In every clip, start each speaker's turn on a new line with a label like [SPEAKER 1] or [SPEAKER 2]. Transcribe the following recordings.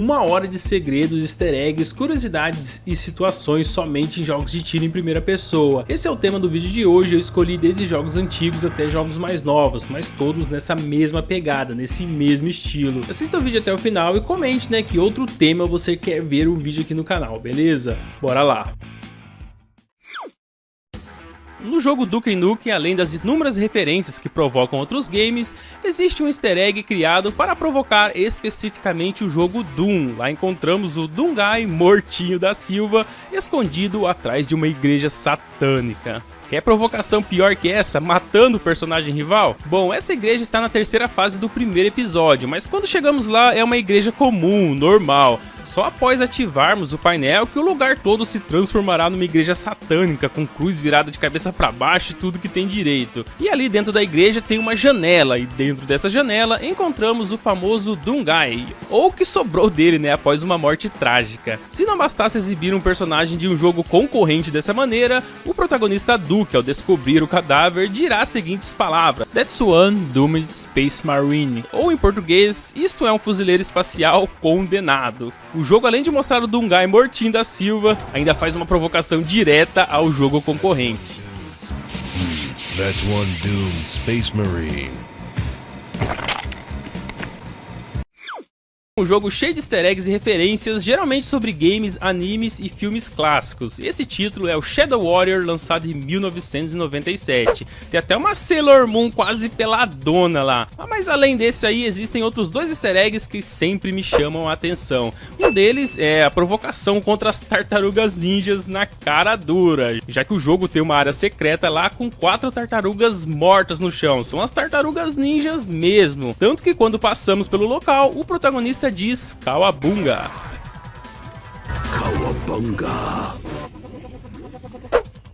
[SPEAKER 1] 1 hora de segredos, easter eggs, curiosidades e situações somente em jogos de tiro em primeira pessoa. Esse é o tema do vídeo de hoje. Eu escolhi desde jogos antigos até jogos mais novos, mas todos nessa mesma pegada, nesse mesmo estilo. Assista o vídeo até o final e comente, né, que outro tema você quer ver o vídeo aqui no canal, beleza? Bora lá! No jogo Duke Nukem, além das inúmeras referências que provocam outros games, existe um easter egg criado para provocar especificamente o jogo Doom. Lá encontramos o Doomguy Mortinho da Silva escondido atrás de uma igreja satânica. Quer provocação pior que essa, matando o personagem rival? Bom, essa igreja está na terceira fase do primeiro episódio, mas quando chegamos lá é uma igreja comum, normal. Só após ativarmos o painel que o lugar todo se transformará numa igreja satânica, com cruz virada de cabeça para baixo e tudo que tem direito. E ali dentro da igreja tem uma janela, e dentro dessa janela encontramos o famoso Doomguy, ou o que sobrou dele, né, após uma morte trágica. Se não bastasse exibir um personagem de um jogo concorrente dessa maneira, o protagonista Duke, ao descobrir o cadáver, dirá as seguintes palavras: "That's one doomed space marine", ou em português, isto é um fuzileiro espacial condenado. O jogo, além de mostrar o Doomguy Mortinho da Silva, ainda faz uma provocação direta ao jogo concorrente.
[SPEAKER 2] That's one doomed space marine.
[SPEAKER 1] Um jogo cheio de easter eggs e referências, geralmente sobre games, animes e filmes clássicos. Esse título é o Shadow Warrior, lançado em 1997. Tem até uma Sailor Moon quase peladona lá. Mas além desse aí, existem outros 2 easter eggs que sempre me chamam a atenção. Um deles é a provocação contra as tartarugas ninjas na cara dura, já que o jogo tem uma área secreta lá com 4 tartarugas mortas no chão. São as tartarugas ninjas mesmo. Tanto que quando passamos pelo local, o protagonista diz Cowabunga.
[SPEAKER 3] Cowabunga.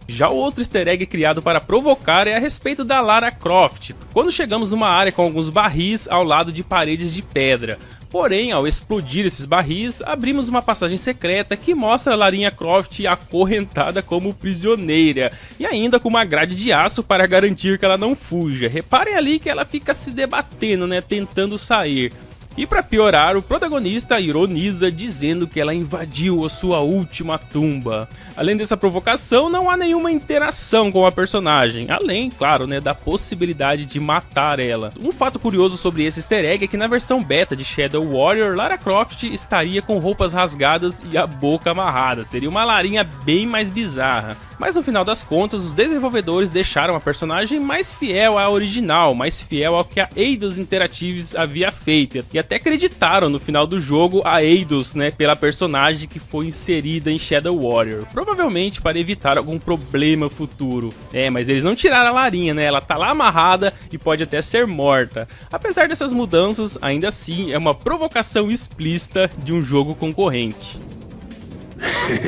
[SPEAKER 1] Já o outro easter egg criado para provocar é a respeito da Lara Croft, quando chegamos numa área com alguns barris ao lado de paredes de pedra. Porém, ao explodir esses barris, abrimos uma passagem secreta que mostra a Larinha Croft acorrentada como prisioneira, e ainda com uma grade de aço para garantir que ela não fuja. Reparem ali que ela fica se debatendo, né, tentando sair. E para piorar, o protagonista ironiza dizendo que ela invadiu a sua última tumba. Além dessa provocação, não há nenhuma interação com a personagem, além, claro, né, da possibilidade de matar ela. Um fato curioso sobre esse easter egg é que na versão beta de Shadow Warrior, Lara Croft estaria com roupas rasgadas e a boca amarrada. Seria uma Larinha bem mais bizarra. Mas no final das contas, os desenvolvedores deixaram a personagem mais fiel à original, mais fiel ao que a Eidos Interactives havia feito, e até acreditaram no final do jogo a Eidos, né, pela personagem que foi inserida em Shadow Warrior, provavelmente para evitar algum problema futuro. Mas eles não tiraram a Larinha, né, ela tá lá amarrada e pode até ser morta. Apesar dessas mudanças, ainda assim é uma provocação explícita de um jogo concorrente.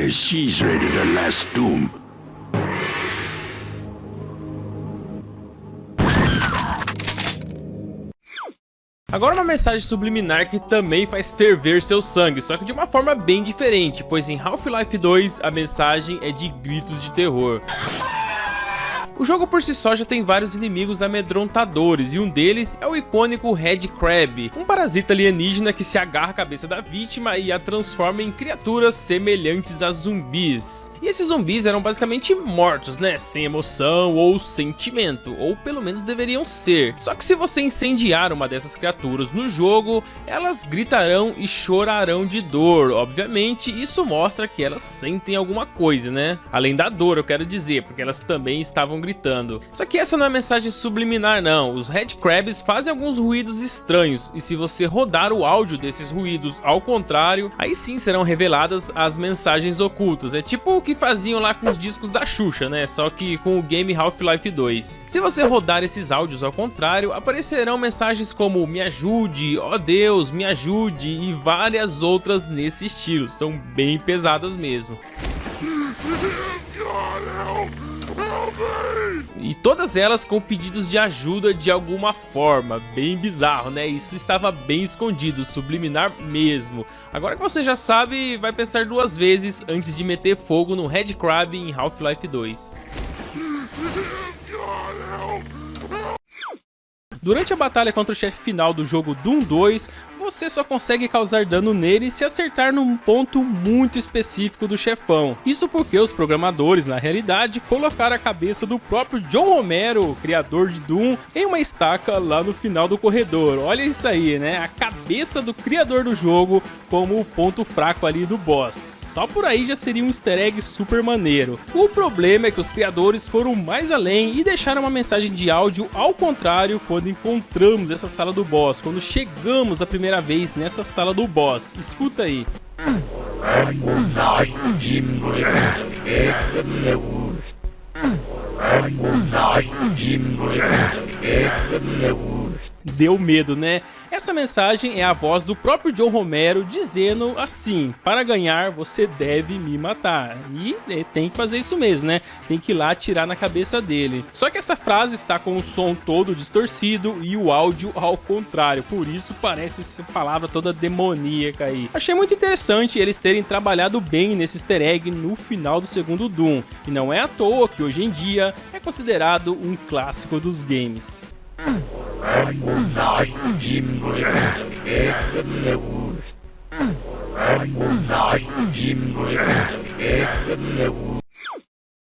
[SPEAKER 3] She's ready to last doom.
[SPEAKER 1] Agora uma mensagem subliminar que também faz ferver seu sangue, só que de uma forma bem diferente, pois em Half-Life 2 a mensagem é de gritos de terror. O jogo por si só já tem vários inimigos amedrontadores, e um deles é o icônico Red Crab, um parasita alienígena que se agarra à cabeça da vítima e a transforma em criaturas semelhantes a zumbis. E esses zumbis eram basicamente mortos, né, sem emoção ou sentimento, ou pelo menos deveriam ser. Só que se você incendiar uma dessas criaturas no jogo, elas gritarão e chorarão de dor. Obviamente, isso mostra que elas sentem alguma coisa, né? Além da dor, eu quero dizer, porque elas também estavam gritando. Só que essa não é mensagem subliminar não, os Red Crabs fazem alguns ruídos estranhos, e se você rodar o áudio desses ruídos ao contrário, aí sim serão reveladas as mensagens ocultas. É tipo o que faziam lá com os discos da Xuxa, né, só que com o game Half-Life 2. Se você rodar esses áudios ao contrário, aparecerão mensagens como "me ajude", "ó Deus, me ajude" e várias outras nesse estilo, são bem pesadas mesmo. E todas elas com pedidos de ajuda de alguma forma, bem bizarro, né? Isso estava bem escondido, subliminar mesmo. Agora que você já sabe, vai pensar 2 vezes antes de meter fogo no Red Crab em Half-Life 2. Durante a batalha contra o chefe final do jogo Doom 2, você só consegue causar dano nele se acertar num ponto muito específico do chefão. Isso porque os programadores, na realidade, colocaram a cabeça do próprio John Romero, criador de Doom, em uma estaca lá no final do corredor. Olha isso aí, né? A cabeça do criador do jogo como o ponto fraco ali do boss. Só por aí já seria um easter egg super maneiro. O problema é que os criadores foram mais além e deixaram uma mensagem de áudio ao contrário quando encontramos essa sala do boss, quando chegamos a primeira vez nessa sala do boss. Escuta aí. Deu medo, né? Essa mensagem é a voz do próprio John Romero dizendo assim: para ganhar você deve me matar. E tem que fazer isso mesmo, né? Tem que ir lá atirar na cabeça dele. Só que essa frase está com o som todo distorcido e o áudio ao contrário. Por isso parece essa palavra toda demoníaca aí. Achei muito interessante eles terem trabalhado bem nesse easter egg no final do segundo Doom. E não é à toa que hoje em dia é considerado um clássico dos games.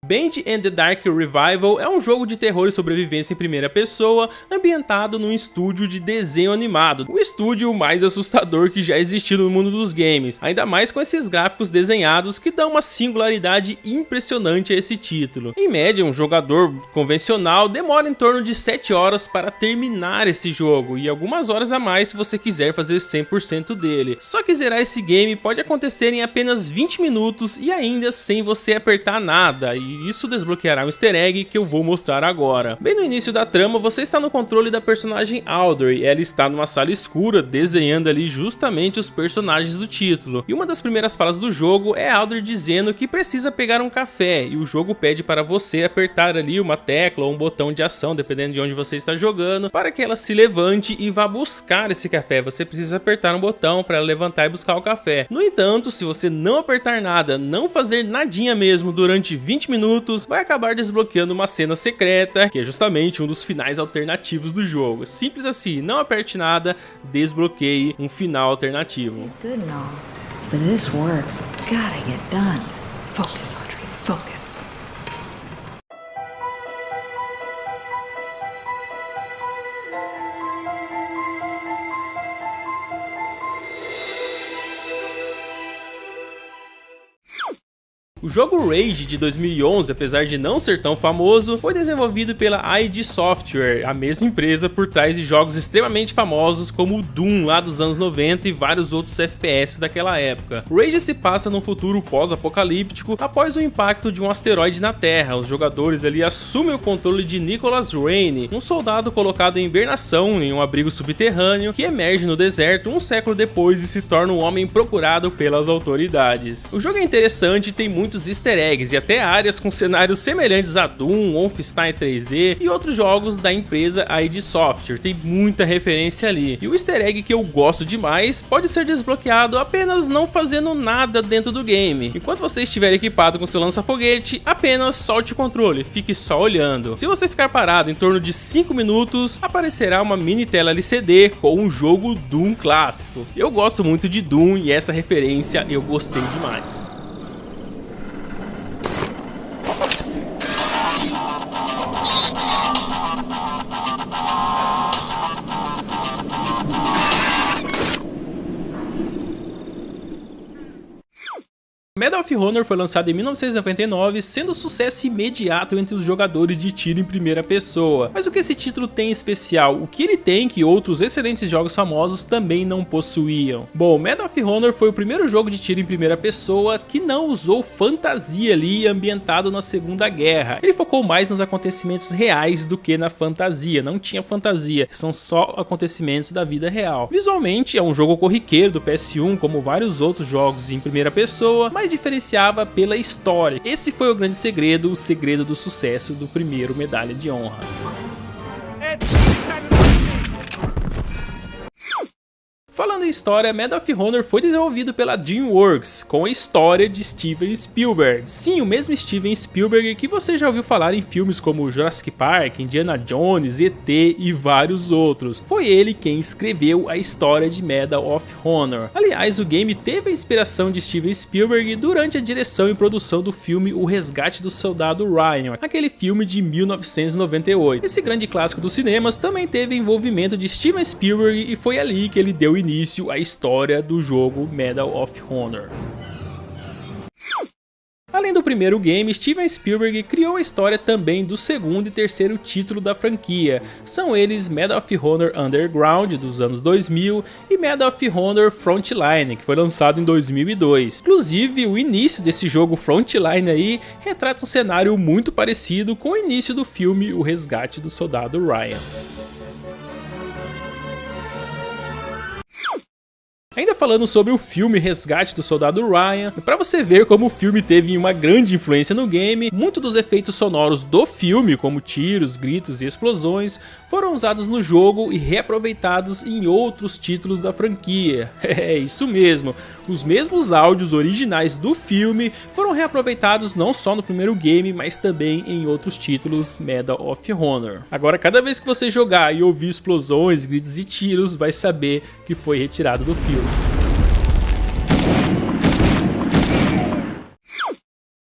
[SPEAKER 1] Band and the Dark Revival é um jogo de terror e sobrevivência em primeira pessoa, ambientado num estúdio de desenho animado, o estúdio mais assustador que já existiu no mundo dos games, ainda mais com esses gráficos desenhados que dão uma singularidade impressionante a esse título. Em média, um jogador convencional demora em torno de 7 horas para terminar esse jogo, e algumas horas a mais se você quiser fazer 100% dele. Só que zerar esse game pode acontecer em apenas 20 minutos e ainda sem você apertar nada, e isso desbloqueará um easter egg que eu vou mostrar agora. Bem no início da trama, você está no controle da personagem Audrey. Ela está numa sala escura, desenhando ali justamente os personagens do título. E uma das primeiras falas do jogo é Audrey dizendo que precisa pegar um café, e o jogo pede para você apertar ali uma tecla ou um botão de ação, dependendo de onde você está jogando, para que ela se levante e vá buscar esse café. Você precisa apertar um botão para levantar e buscar o café. No entanto, se você não apertar nada, não fazer nadinha mesmo durante 20 minutos, vai acabar desbloqueando uma cena secreta, que é justamente um dos finais alternativos do jogo. Simples assim, não aperte nada, desbloqueie um final alternativo.
[SPEAKER 4] Focus, Audrey, focus.
[SPEAKER 1] O jogo Rage de 2011, apesar de não ser tão famoso, foi desenvolvido pela id Software, a mesma empresa por trás de jogos extremamente famosos como o Doom lá dos anos 90 e vários outros FPS daquela época. Rage se passa num futuro pós-apocalíptico após o impacto de um asteroide na Terra. Os jogadores ali assumem o controle de Nicholas Raine, um soldado colocado em hibernação em um abrigo subterrâneo que emerge no deserto um século depois e se torna um homem procurado pelas autoridades. O jogo é interessante e tem muitos easter eggs e até áreas com cenários semelhantes a Doom, Wolfenstein 3D e outros jogos da empresa id Software. Tem muita referência ali. E o easter egg que eu gosto demais pode ser desbloqueado apenas não fazendo nada dentro do game. Enquanto você estiver equipado com seu lança-foguete, apenas solte o controle, fique só olhando. Se você ficar parado em torno de 5 minutos, aparecerá uma mini tela LCD com um jogo Doom clássico. Eu gosto muito de Doom e essa referência eu gostei demais. Medal of Honor foi lançado em 1999, sendo um sucesso imediato entre os jogadores de tiro em primeira pessoa. Mas o que esse título tem em especial? O que ele tem que outros excelentes jogos famosos também não possuíam? Bom, Medal of Honor foi o primeiro jogo de tiro em primeira pessoa que não usou fantasia ali ambientado na Segunda Guerra. Ele focou mais nos acontecimentos reais do que na fantasia, não tinha fantasia, são só acontecimentos da vida real. Visualmente é um jogo corriqueiro do PS1, como vários outros jogos em primeira pessoa, mas diferenciava pela história. Esse foi o grande segredo, o segredo do sucesso do primeiro Medalha de Honra. Falando em história, Medal of Honor foi desenvolvido pela DreamWorks, com a história de Steven Spielberg. Sim, o mesmo Steven Spielberg que você já ouviu falar em filmes como Jurassic Park, Indiana Jones, ET e vários outros. Foi ele quem escreveu a história de Medal of Honor. Aliás, o game teve a inspiração de Steven Spielberg durante a direção e produção do filme O Resgate do Soldado Ryan, aquele filme de 1998. Esse grande clássico dos cinemas também teve envolvimento de Steven Spielberg e foi ali que ele deu início à história do jogo Medal of Honor. Além do primeiro game, Steven Spielberg criou a história também do segundo e terceiro título da franquia. São eles Medal of Honor Underground, dos anos 2000, e Medal of Honor Frontline, que foi lançado em 2002. Inclusive, o início desse jogo Frontline aí retrata um cenário muito parecido com o início do filme O Resgate do Soldado Ryan. Ainda falando sobre o filme Resgate do Soldado Ryan, para você ver como o filme teve uma grande influência no game, muitos dos efeitos sonoros do filme, como tiros, gritos e explosões, foram usados no jogo e reaproveitados em outros títulos da franquia. É isso mesmo, os mesmos áudios originais do filme foram reaproveitados não só no primeiro game, mas também em outros títulos Medal of Honor. Agora, cada vez que você jogar e ouvir explosões, gritos e tiros, vai saber que foi retirado do filme.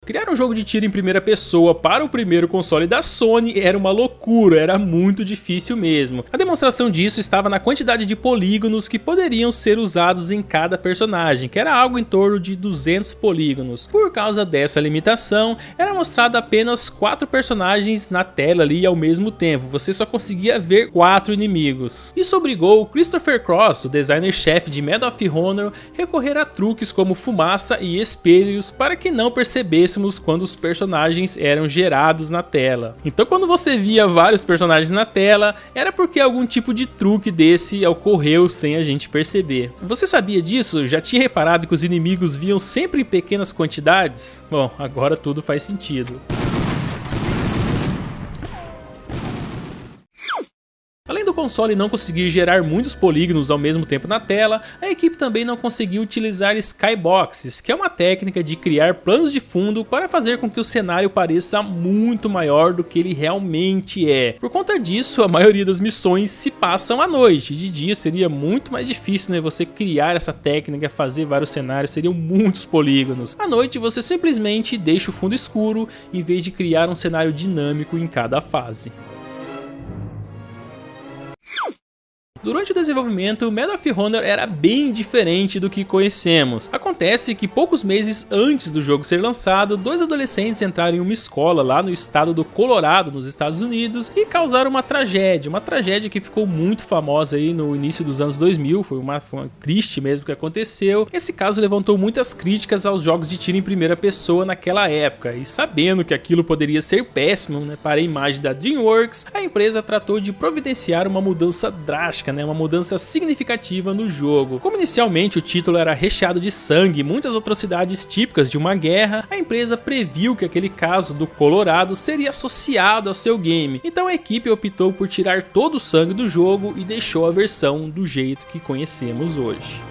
[SPEAKER 1] Criar um jogo de tiro em primeira pessoa para o primeiro console da Sony era uma loucura, era muito difícil mesmo. A demonstração disso estava na quantidade de polígonos que poderiam ser usados em cada personagem, que era algo em torno de 200 polígonos. Por causa dessa limitação, era mostrado apenas 4 personagens na tela ali ao mesmo tempo, você só conseguia ver 4 inimigos. Isso obrigou Christopher Cross, o designer-chefe de Medal of Honor, a recorrer a truques como fumaça e espelhos para que não percebesse quando os personagens eram gerados na tela. Então, quando você via vários personagens na tela, era porque algum tipo de truque desse ocorreu sem a gente perceber. Você sabia disso? Já tinha reparado que os inimigos vinham sempre em pequenas quantidades? Bom, agora tudo faz sentido. Além do console não conseguir gerar muitos polígonos ao mesmo tempo na tela, a equipe também não conseguiu utilizar skyboxes, que é uma técnica de criar planos de fundo para fazer com que o cenário pareça muito maior do que ele realmente é. Por conta disso, a maioria das missões se passam à noite. De dia seria muito mais difícil, né, você criar essa técnica, fazer vários cenários, seriam muitos polígonos. À noite você simplesmente deixa o fundo escuro em vez de criar um cenário dinâmico em cada fase. Durante o desenvolvimento, Medal of Honor era bem diferente do que conhecemos. Acontece que poucos meses antes do jogo ser lançado, 2 adolescentes entraram em uma escola lá no estado do Colorado, nos Estados Unidos, e causaram uma tragédia que ficou muito famosa aí no início dos anos 2000, foi uma triste mesmo que aconteceu. Esse caso levantou muitas críticas aos jogos de tiro em primeira pessoa naquela época, e sabendo que aquilo poderia ser péssimo, né, para a imagem da DreamWorks, a empresa tratou de providenciar uma mudança drástica, uma mudança significativa no jogo. Como inicialmente o título era recheado de sangue e muitas atrocidades típicas de uma guerra, a empresa previu que aquele caso do Colorado seria associado ao seu game, então a equipe optou por tirar todo o sangue do jogo e deixou a versão do jeito que conhecemos hoje.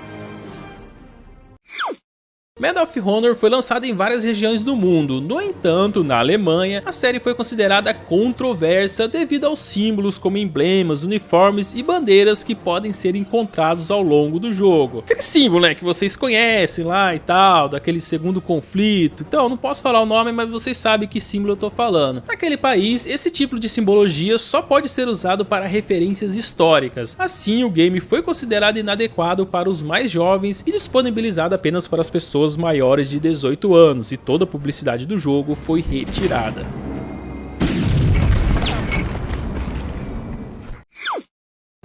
[SPEAKER 1] Medal of Honor foi lançado em várias regiões do mundo, no entanto, na Alemanha, a série foi considerada controversa devido aos símbolos como emblemas, uniformes e bandeiras que podem ser encontrados ao longo do jogo. Aquele símbolo, né, que vocês conhecem lá e tal, daquele segundo conflito, então não posso falar o nome, mas vocês sabem que símbolo eu tô falando. Naquele país, esse tipo de simbologia só pode ser usado para referências históricas, assim o game foi considerado inadequado para os mais jovens e disponibilizado apenas para as pessoas maiores de 18 anos, e toda a publicidade do jogo foi retirada.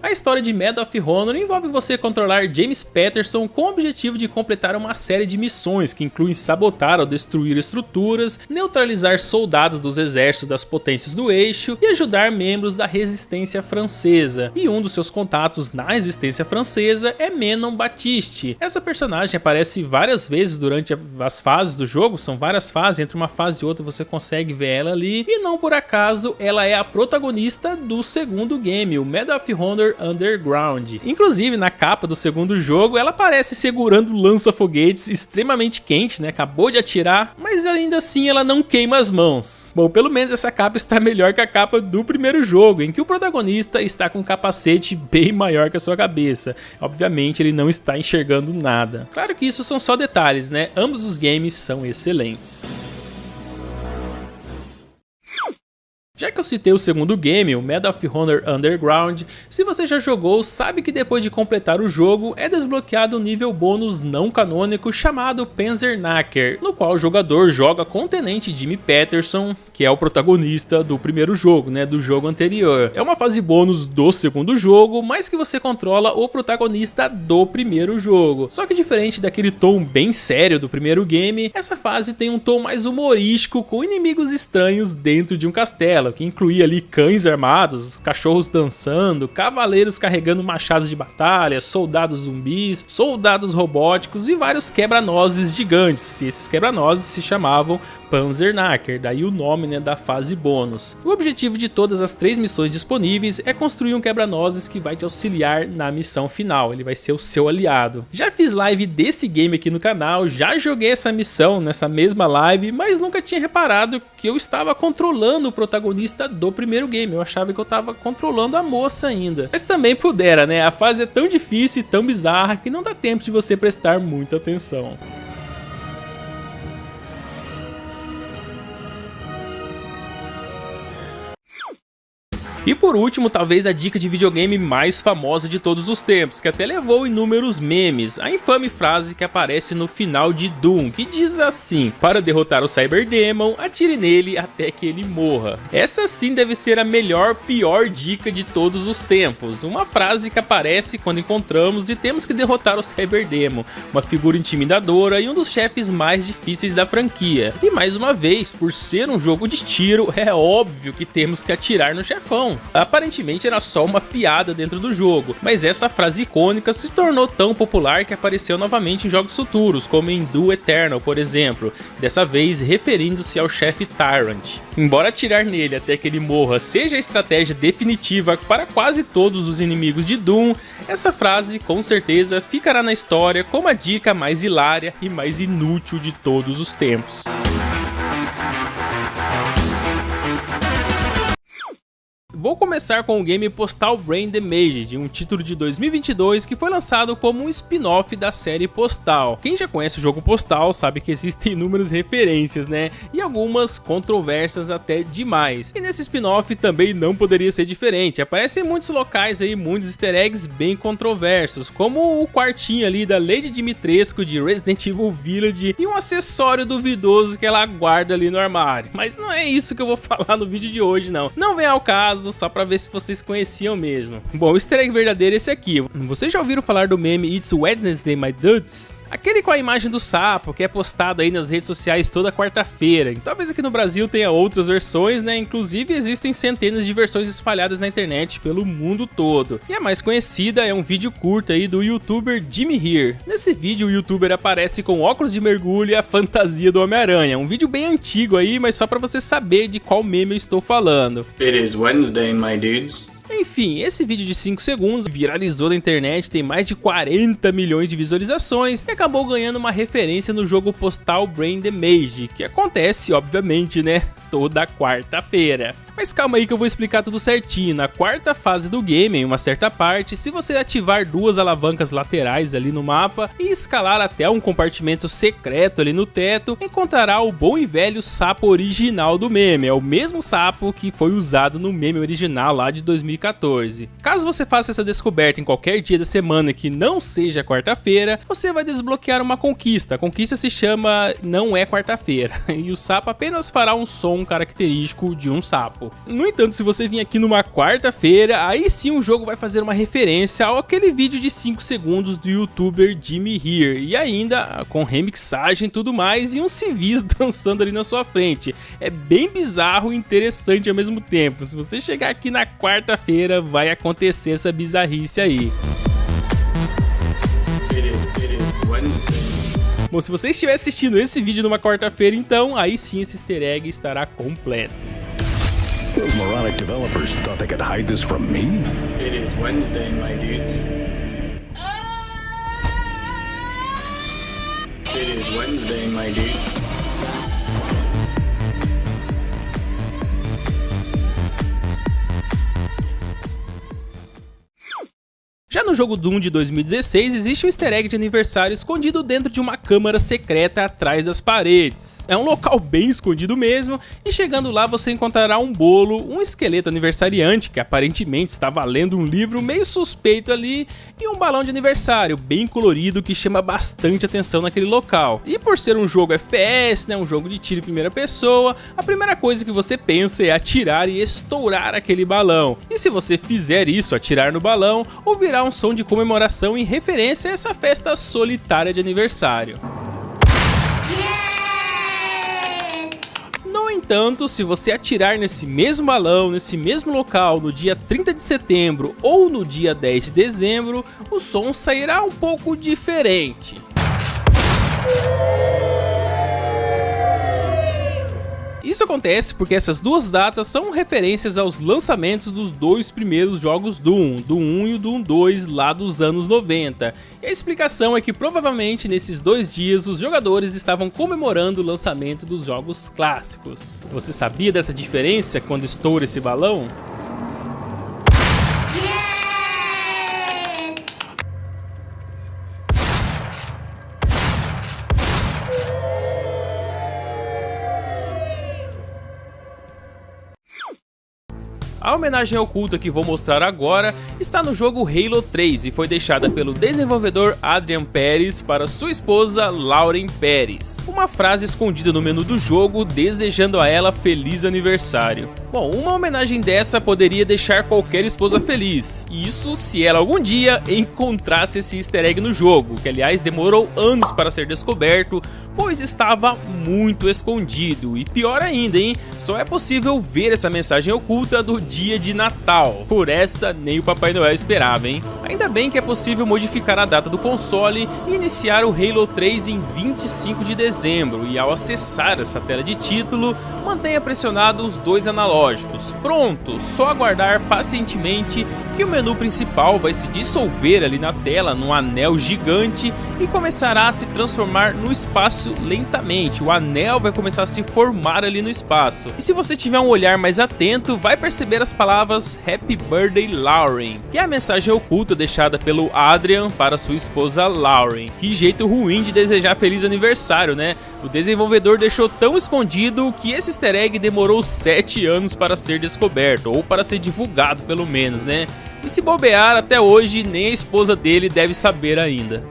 [SPEAKER 1] A história de Medal of Honor envolve você controlar James Patterson com o objetivo de completar uma série de missões que incluem sabotar ou destruir estruturas, neutralizar soldados dos exércitos das potências do eixo e ajudar membros da resistência francesa. E um dos seus contatos na resistência francesa é Manon Baptiste. Essa personagem aparece várias vezes durante as fases do jogo, são várias fases, entre uma fase e outra você consegue ver ela ali, e não por acaso ela é a protagonista do segundo game, o Medal of Honor Underground. Inclusive, na capa do segundo jogo, ela aparece segurando lança-foguetes extremamente quente, né? Acabou de atirar, mas ainda assim ela não queima as mãos. Bom, pelo menos essa capa está melhor que a capa do primeiro jogo, em que o protagonista está com um capacete bem maior que a sua cabeça. Obviamente, ele não está enxergando nada. Claro que isso são só detalhes, né? Ambos os games são excelentes. Já que eu citei o segundo game, o Medal of Honor Underground, se você já jogou, sabe que depois de completar o jogo, é desbloqueado um nível bônus não canônico chamado Panzerknacker, no qual o jogador joga com o tenente Jimmy Patterson, que é o protagonista do primeiro jogo, né, do jogo anterior. É uma fase bônus do segundo jogo, mas que você controla o protagonista do primeiro jogo. Só que diferente daquele tom bem sério do primeiro game, essa fase tem um tom mais humorístico, com inimigos estranhos dentro de um castelo, que incluía ali cães armados, cachorros dançando, cavaleiros carregando machados de batalha, soldados zumbis, soldados robóticos e vários quebra-nozes gigantes. E esses quebra-nozes se chamavam Panzerknacker, daí o nome, né, da fase bônus. O objetivo de todas as 3 missões disponíveis é construir um quebra-nozes que vai te auxiliar na missão final, ele vai ser o seu aliado. Já fiz live desse game aqui no canal, já joguei essa missão nessa mesma live, mas nunca tinha reparado que eu estava controlando o protagonista do primeiro game, eu achava que eu estava controlando a moça ainda. Mas também pudera, né, a fase é tão difícil e tão bizarra que não dá tempo de você prestar muita atenção. E por último, talvez a dica de videogame mais famosa de todos os tempos, que até levou inúmeros memes, a infame frase que aparece no final de Doom, que diz assim: para derrotar o Cyberdemon, atire nele até que ele morra. Essa sim deve ser a melhor, pior dica de todos os tempos, uma frase que aparece quando encontramos e temos que derrotar o Cyberdemon, uma figura intimidadora e um dos chefes mais difíceis da franquia. E mais uma vez, por ser um jogo de tiro, é óbvio que temos que atirar no chefão. Aparentemente era só uma piada dentro do jogo, mas essa frase icônica se tornou tão popular que apareceu novamente em jogos futuros, como em Doom Eternal, por exemplo, dessa vez referindo-se ao chefe Tyrant. Embora atirar nele até que ele morra seja a estratégia definitiva para quase todos os inimigos de Doom, essa frase com certeza ficará na história como a dica mais hilária e mais inútil de todos os tempos. Vou começar com o game Postal Brain Damaged, um título de 2022 que foi lançado como um spin-off da série Postal. Quem já conhece o jogo Postal sabe que existem inúmeras referências, né? E algumas controversas até demais. E nesse spin-off também não poderia ser diferente. Aparecem muitos locais aí, muitos easter eggs bem controversos, como o quartinho ali da Lady Dimitrescu de Resident Evil Village e um acessório duvidoso que ela guarda ali no armário. Mas não é isso que eu vou falar no vídeo de hoje, não. Não vem ao caso, só pra ver se vocês conheciam mesmo. Bom, o easter egg verdadeiro é esse aqui. Vocês já ouviram falar do meme It's Wednesday, my dudes? Aquele com a imagem do sapo, que é postado aí nas redes sociais toda quarta-feira. Talvez aqui no Brasil tenha outras versões, né? Inclusive existem centenas de versões espalhadas na internet pelo mundo todo. E a mais conhecida é um vídeo curto aí do youtuber Jimmy Here. Nesse vídeo o youtuber aparece com óculos de mergulho e a fantasia do Homem-Aranha. Um vídeo bem antigo aí, mas só pra você saber de qual meme eu estou falando.
[SPEAKER 4] It is Wednesday, my dudes.
[SPEAKER 1] Enfim, esse vídeo de 5 segundos viralizou na internet, tem mais de 40 milhões de visualizações e acabou ganhando uma referência no jogo Postal Brain Damage, que acontece, obviamente, né, toda quarta-feira. Mas calma aí que eu vou explicar tudo certinho. Na quarta fase do game, em uma certa parte, se você ativar 2 alavancas laterais ali no mapa e escalar até um compartimento secreto ali no teto, encontrará o bom e velho sapo original do meme. É o mesmo sapo que foi usado no meme original lá de 2014. Caso você faça essa descoberta em qualquer dia da semana que não seja quarta-feira, você vai desbloquear uma conquista. A conquista se chama Não é Quarta-feira e o sapo apenas fará um som característico de um sapo. No entanto, se você vir aqui numa quarta-feira, aí sim o jogo vai fazer uma referência ao aquele vídeo de 5 segundos do youtuber Jimmy Here, e ainda com remixagem e tudo mais, e uns civis dançando ali na sua frente. É bem bizarro e interessante ao mesmo tempo. Se você chegar aqui na quarta-feira, vai acontecer essa bizarrice aí.
[SPEAKER 4] It is Wednesday.
[SPEAKER 1] Bom, se você estiver assistindo esse vídeo numa quarta-feira, então aí sim esse easter egg estará completo.
[SPEAKER 3] Those moronic developers thought they could hide this from me?
[SPEAKER 4] It is Wednesday, my dudes. It is Wednesday, my dudes.
[SPEAKER 1] Já no jogo Doom de 2016, existe um easter egg de aniversário escondido dentro de uma câmara secreta atrás das paredes. É um local bem escondido mesmo, e chegando lá você encontrará um bolo, um esqueleto aniversariante que aparentemente estava lendo um livro meio suspeito ali, e um balão de aniversário bem colorido que chama bastante atenção naquele local. E por ser um jogo FPS, né, um jogo de tiro em primeira pessoa, a primeira coisa que você pensa é atirar e estourar aquele balão. E se você fizer isso, atirar no balão, ouvirá um som de comemoração em referência a essa festa solitária de aniversário. No entanto, se você atirar nesse mesmo balão, nesse mesmo local, no dia 30 de setembro ou no dia 10 de dezembro, o som sairá um pouco diferente. Isso acontece porque essas duas datas são referências aos lançamentos dos dois primeiros jogos Doom, Doom 1 e o Doom 2 lá dos anos 90. E a explicação é que provavelmente nesses dois dias os jogadores estavam comemorando o lançamento dos jogos clássicos. Você sabia dessa diferença quando estoura esse balão? A homenagem oculta que vou mostrar agora está no jogo Halo 3 e foi deixada pelo desenvolvedor Adrian Perez para sua esposa Lauren Perez. Uma frase escondida no menu do jogo desejando a ela feliz aniversário. Bom, uma homenagem dessa poderia deixar qualquer esposa feliz, isso se ela algum dia encontrasse esse easter egg no jogo, que aliás demorou anos para ser descoberto, pois estava muito escondido, e pior ainda, hein, só é possível ver essa mensagem oculta do dia de Natal. Por essa nem o Papai Noel esperava, hein. Ainda bem que é possível modificar a data do console e iniciar o Halo 3 em 25 de dezembro, e ao acessar essa tela de título, mantenha pressionado os dois analógicos. Pronto, só aguardar pacientemente que o menu principal vai se dissolver ali na tela num anel gigante e começará a se transformar no espaço lentamente. O anel vai começar a se formar ali no espaço. E se você tiver um olhar mais atento, vai perceber as palavras Happy Birthday Lauren, que é a mensagem oculta deixada pelo Adrian para sua esposa Lauren. Que jeito ruim de desejar feliz aniversário, né? O desenvolvedor deixou tão escondido que esse easter egg demorou 7 anos para ser descoberto, ou para ser divulgado pelo menos, né? E se bobear, até hoje nem a esposa dele deve saber ainda.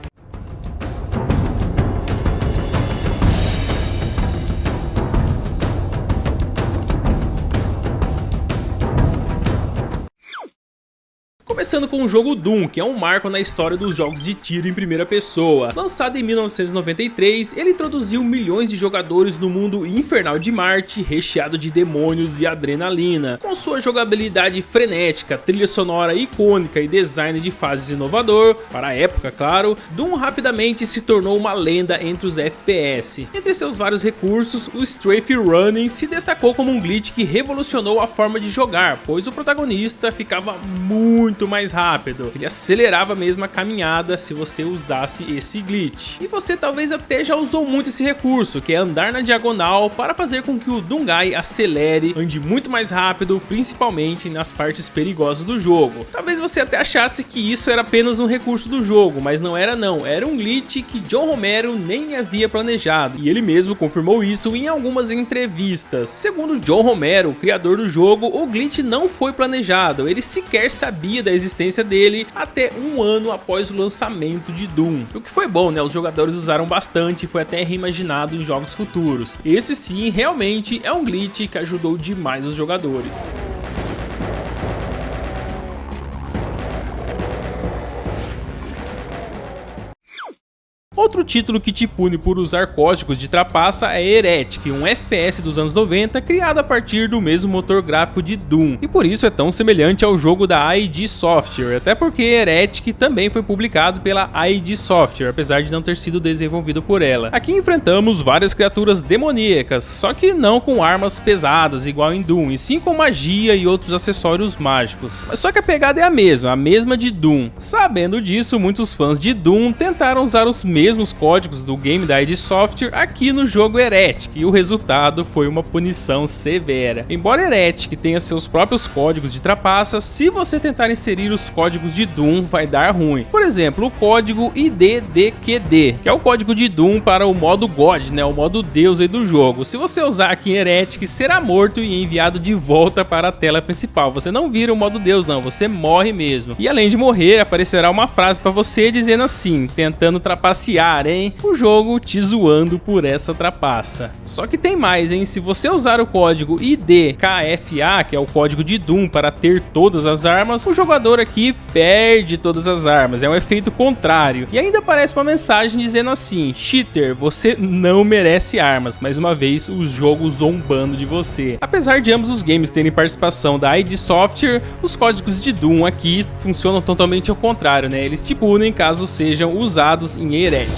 [SPEAKER 1] Começando com o jogo Doom, que é um marco na história dos jogos de tiro em primeira pessoa. Lançado em 1993, ele introduziu milhões de jogadores no mundo infernal de Marte, recheado de demônios e adrenalina. Com sua jogabilidade frenética, trilha sonora icônica e design de fases inovador, para a época claro, Doom rapidamente se tornou uma lenda entre os FPS. Entre seus vários recursos, o Strafe Running se destacou como um glitch que revolucionou a forma de jogar, pois o protagonista ficava muito mais rápido, ele acelerava mesmo a caminhada se você usasse esse glitch. E você talvez até já usou muito esse recurso, que é andar na diagonal para fazer com que o Doomguy acelere, ande muito mais rápido, principalmente nas partes perigosas do jogo. Talvez você até achasse que isso era apenas um recurso do jogo, mas não era não, era um glitch que John Romero nem havia planejado, e ele mesmo confirmou isso em algumas entrevistas. Segundo John Romero, o criador do jogo, o glitch não foi planejado, ele sequer sabia da existência dele até um ano após o lançamento de Doom. O que foi bom, né? Os jogadores usaram bastante e foi até reimaginado em jogos futuros. Esse sim, realmente é um glitch que ajudou demais os jogadores. Outro título que te pune por usar códigos de trapaça é Heretic, um FPS dos anos 90 criado a partir do mesmo motor gráfico de Doom, e por isso é tão semelhante ao jogo da id Software, até porque Heretic também foi publicado pela id Software, apesar de não ter sido desenvolvido por ela. Aqui enfrentamos várias criaturas demoníacas, só que não com armas pesadas igual em Doom, e sim com magia e outros acessórios mágicos. Mas só que a pegada é a mesma de Doom. Sabendo disso, muitos fãs de Doom tentaram usar os mesmos códigos do game da id Software aqui no jogo Heretic, e o resultado foi uma punição severa. Embora Heretic tenha seus próprios códigos de trapaça, se você tentar inserir os códigos de Doom vai dar ruim. Por exemplo, o código IDDQD, que é o código de Doom para o modo God, né, o modo Deus aí do jogo. Se você usar aqui em Heretic, será morto e enviado de volta para a tela principal. Você não vira o modo Deus não, você morre mesmo. E além de morrer, aparecerá uma frase para você dizendo assim, tentando trapacear, hein? O jogo te zoando por essa trapaça. Só que tem mais, hein? Se você usar o código IDKFA, que é o código de Doom para ter todas as armas, o jogador aqui perde todas as armas. É um efeito contrário. E ainda aparece uma mensagem dizendo assim: cheater, você não merece armas. Mais uma vez, o jogo zombando de você. Apesar de ambos os games terem participação da id Software, os códigos de Doom aqui funcionam totalmente ao contrário, né? Eles te punem caso sejam usados em Heretic.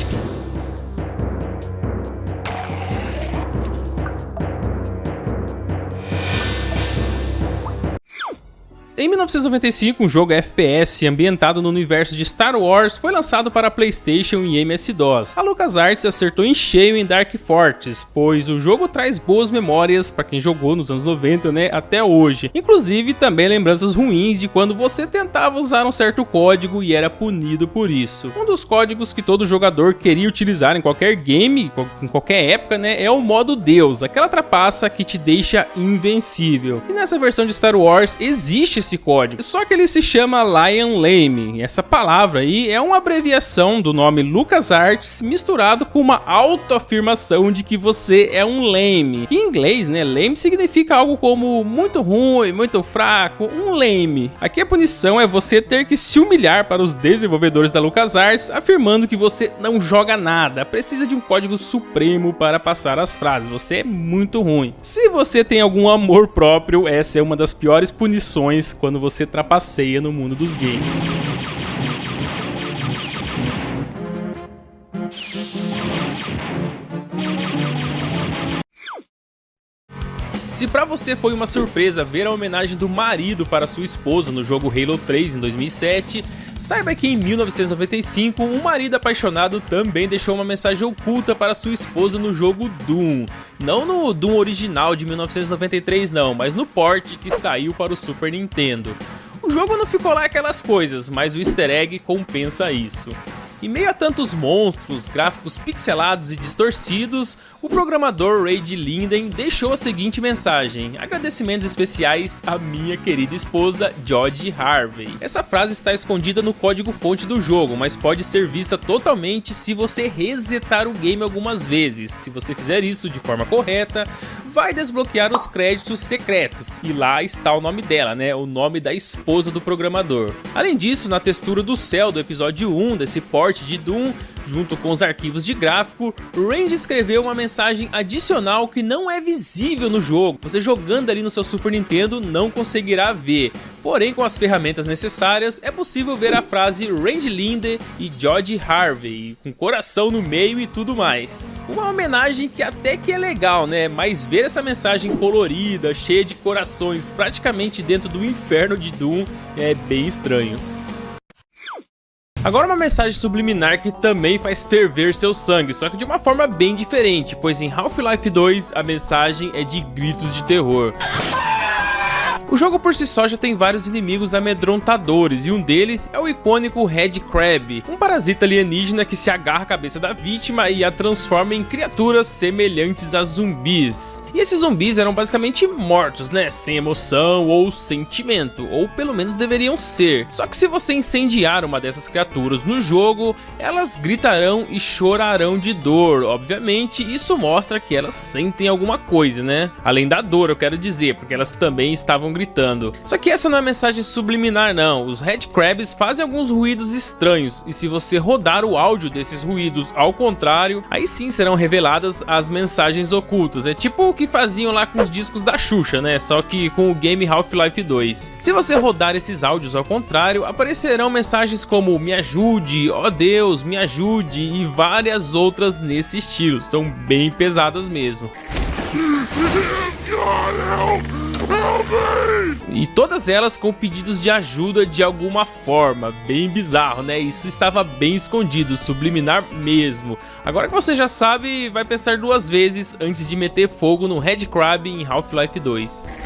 [SPEAKER 1] Em 1995, um jogo FPS ambientado no universo de Star Wars foi lançado para PlayStation e MS-DOS. A LucasArts acertou em cheio em Dark Fortress, pois o jogo traz boas memórias para quem jogou nos anos 90, né, até hoje. Inclusive também lembranças ruins de quando você tentava usar um certo código e era punido por isso. Um dos códigos que todo jogador queria utilizar em qualquer game, em qualquer época, né, é o modo Deus, aquela trapaça que te deixa invencível. E nessa versão de Star Wars existe esse código, só que ele se chama Lion Lame. Essa palavra aí é uma abreviação do nome LucasArts misturado com uma autoafirmação de que você é um lame. Que em inglês, né, lame significa algo como muito ruim, muito fraco, um lame. Aqui a punição é você ter que se humilhar para os desenvolvedores da LucasArts, afirmando que você não joga nada, precisa de um código supremo para passar as frases, você é muito ruim. Se você tem algum amor próprio, essa é uma das piores punições quando você trapaceia no mundo dos games. Se pra você foi uma surpresa ver a homenagem do marido para sua esposa no jogo Halo 3 em 2007, saiba que em 1995, um marido apaixonado também deixou uma mensagem oculta para sua esposa no jogo Doom. Não no Doom original de 1993 não, mas no port que saiu para o Super Nintendo. O jogo não ficou lá aquelas coisas, mas o easter egg compensa isso. Em meio a tantos monstros, gráficos pixelados e distorcidos, o programador Reid Linden deixou a seguinte mensagem: agradecimentos especiais à minha querida esposa Jodie Harvey. Essa frase está escondida no código-fonte do jogo, mas pode ser vista totalmente se você resetar o game algumas vezes. Se você fizer isso de forma correta, vai desbloquear os créditos secretos, e lá está o nome dela, né? O nome da esposa do programador. Além disso, na textura do céu do episódio 1 desse port de Doom, junto com os arquivos de gráfico, Randy escreveu uma mensagem adicional que não é visível no jogo. Você jogando ali no seu Super Nintendo não conseguirá ver. Porém, com as ferramentas necessárias, é possível ver a frase Randy Linden e Jodie Harvey, com coração no meio e tudo mais. Uma homenagem que até que é legal, né? Mas ver essa mensagem colorida, cheia de corações, praticamente dentro do inferno de Doom, é bem estranho. Agora uma mensagem subliminar que também faz ferver seu sangue, só que de uma forma bem diferente, pois em Half-Life 2 a mensagem é de gritos de terror. O jogo por si só já tem vários inimigos amedrontadores, e um deles é o icônico Red Crab, um parasita alienígena que se agarra à cabeça da vítima e a transforma em criaturas semelhantes a zumbis. E esses zumbis eram basicamente mortos, né, sem emoção ou sentimento, ou pelo menos deveriam ser. Só que se você incendiar uma dessas criaturas no jogo, elas gritarão e chorarão de dor. Obviamente, isso mostra que elas sentem alguma coisa, né? Além da dor, eu quero dizer, porque elas também estavam gritando gritando. Só que essa não é mensagem subliminar não, os headcrabs fazem alguns ruídos estranhos, e se você rodar o áudio desses ruídos ao contrário, aí sim serão reveladas as mensagens ocultas. É tipo o que faziam lá com os discos da Xuxa, né? Só que com o game Half-Life 2. Se você rodar esses áudios ao contrário, aparecerão mensagens como me ajude, ó Deus, me ajude e várias outras nesse estilo. São bem pesadas mesmo. E todas elas com pedidos de ajuda de alguma forma, bem bizarro, né? Isso estava bem escondido, subliminar mesmo. Agora que você já sabe, vai pensar duas vezes antes de meter fogo no headcrab em Half-Life 2.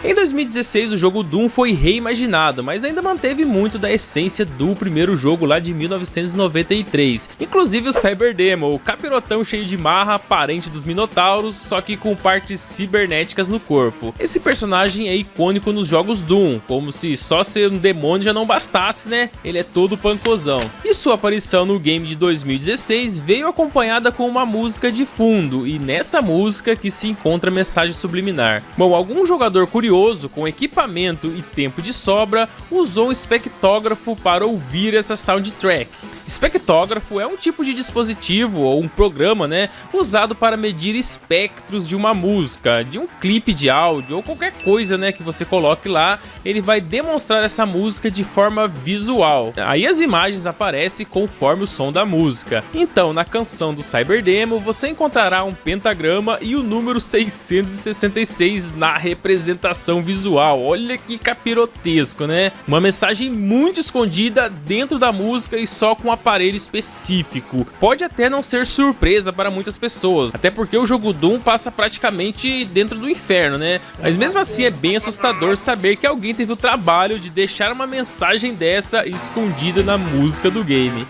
[SPEAKER 1] Em 2016 o jogo Doom foi reimaginado, mas ainda manteve muito da essência do primeiro jogo lá de 1993. Inclusive o Cyberdemo, o capirotão cheio de marra, parente dos Minotauros, só que com partes cibernéticas no corpo. Esse personagem é icônico nos jogos Doom, como se só ser um demônio já não bastasse, né? Ele é todo pancozão. E sua aparição no game de 2016 veio acompanhada com uma música de fundo, e nessa música que se encontra a mensagem subliminar. Bom, algum jogador curioso com equipamento e tempo de sobra usou um espectrógrafo para ouvir essa soundtrack. Espectrógrafo é um tipo de dispositivo ou um programa, né, usado para medir espectros de uma música, de um clipe de áudio ou qualquer coisa, né, que você coloque lá, ele vai demonstrar essa música de forma visual. Aí as imagens aparecem conforme o som da música. Então, na canção do Cyberdemo, você encontrará um pentagrama e o número 666 na representação visual. Olha que capirotesco, né? Uma mensagem muito escondida dentro da música e só com aparelho específico. Pode até não ser surpresa para muitas pessoas, até porque o jogo Doom passa praticamente dentro do inferno, né? Mas mesmo assim é bem assustador saber que alguém teve o trabalho de deixar uma mensagem dessa escondida na música do game.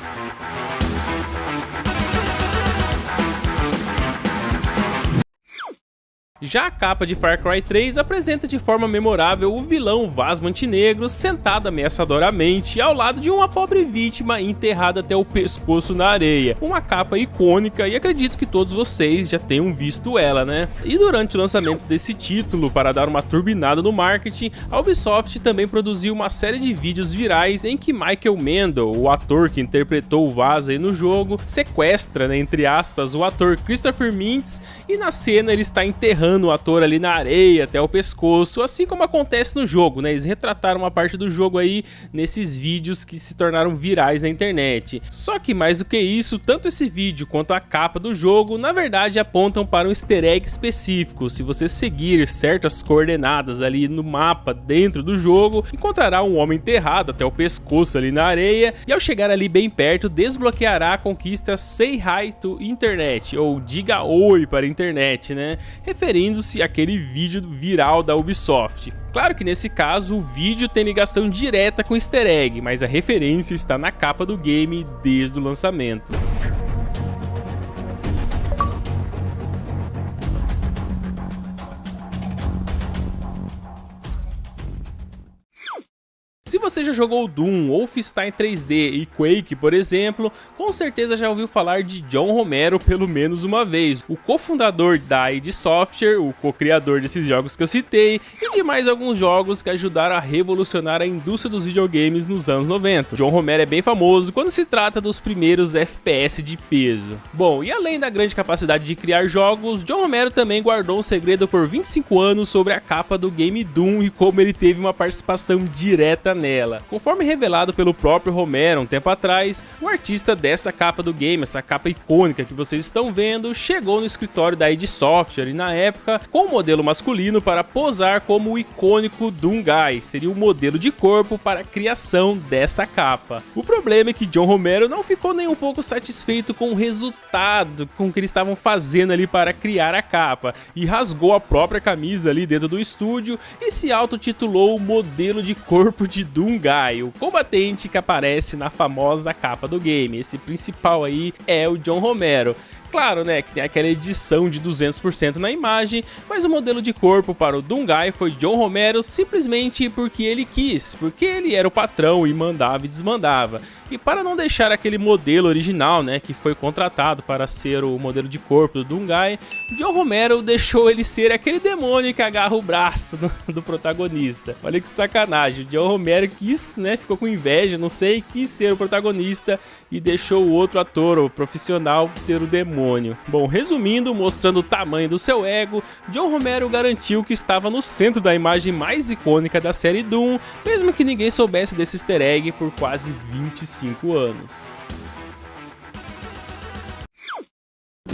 [SPEAKER 1] Já a capa de Far Cry 3 apresenta de forma memorável o vilão Vaz Montenegro sentado ameaçadoramente ao lado de uma pobre vítima enterrada até o pescoço na areia. Uma capa icônica e acredito que todos vocês já tenham visto ela, né? E durante o lançamento desse título, para dar uma turbinada no marketing, a Ubisoft também produziu uma série de vídeos virais em que Michael Mendel, o ator que interpretou o Vaz aí no jogo, sequestra, né, entre aspas, o ator Christopher Mintz e na cena ele está enterrando o ator ali na areia até o pescoço, assim como acontece no jogo, né? Eles retrataram uma parte do jogo aí nesses vídeos que se tornaram virais na internet. Só que mais do que isso, tanto esse vídeo quanto a capa do jogo, na verdade apontam para um easter egg específico. Se você seguir certas coordenadas ali no mapa dentro do jogo, encontrará um homem enterrado até o pescoço ali na areia, e ao chegar ali bem perto, desbloqueará a conquista Say Hi to Internet, ou diga oi para a internet, né? Referindo-se àquele vídeo viral da Ubisoft. Claro que nesse caso o vídeo tem ligação direta com o easter egg, mas a referência está na capa do game desde o lançamento. Se você já jogou Doom, Wolfenstein 3D e Quake, por exemplo, com certeza já ouviu falar de John Romero pelo menos uma vez, o cofundador da id Software, o co-criador desses jogos que eu citei, e de mais alguns jogos que ajudaram a revolucionar a indústria dos videogames nos anos 90. John Romero é bem famoso quando se trata dos primeiros FPS de peso. Bom, e além da grande capacidade de criar jogos, John Romero também guardou um segredo por 25 anos sobre a capa do game Doom e como ele teve uma participação direta nela. Conforme revelado pelo próprio Romero um tempo atrás, o artista dessa capa do game, essa capa icônica que vocês estão vendo, chegou no escritório da id Software e na época com um modelo masculino para posar como o icônico Doom Guy, seria o modelo de corpo para a criação dessa capa. O problema é que John Romero não ficou nem um pouco satisfeito com o resultado com que eles estavam fazendo ali para criar a capa e rasgou a própria camisa ali dentro do estúdio e se autotitulou o modelo de corpo de Doom Guy, o combatente que aparece na famosa capa do game. Esse principal aí é o John Romero. Claro, né, que tem aquela edição de 200% na imagem, mas o modelo de corpo para o Doomguy foi John Romero simplesmente porque ele quis, porque ele era o patrão e mandava e desmandava. E para não deixar aquele modelo original, né, que foi contratado para ser o modelo de corpo do Doomguy, John Romero deixou ele ser aquele demônio que agarra o braço do protagonista. Olha que sacanagem, o John Romero quis, né, ficou com inveja, não sei, quis ser o protagonista e deixou o outro ator, o profissional, ser o demônio. Bom, resumindo, mostrando o tamanho do seu ego, John Romero garantiu que estava no centro da imagem mais icônica da série Doom, mesmo que ninguém soubesse desse easter egg por quase 25 anos.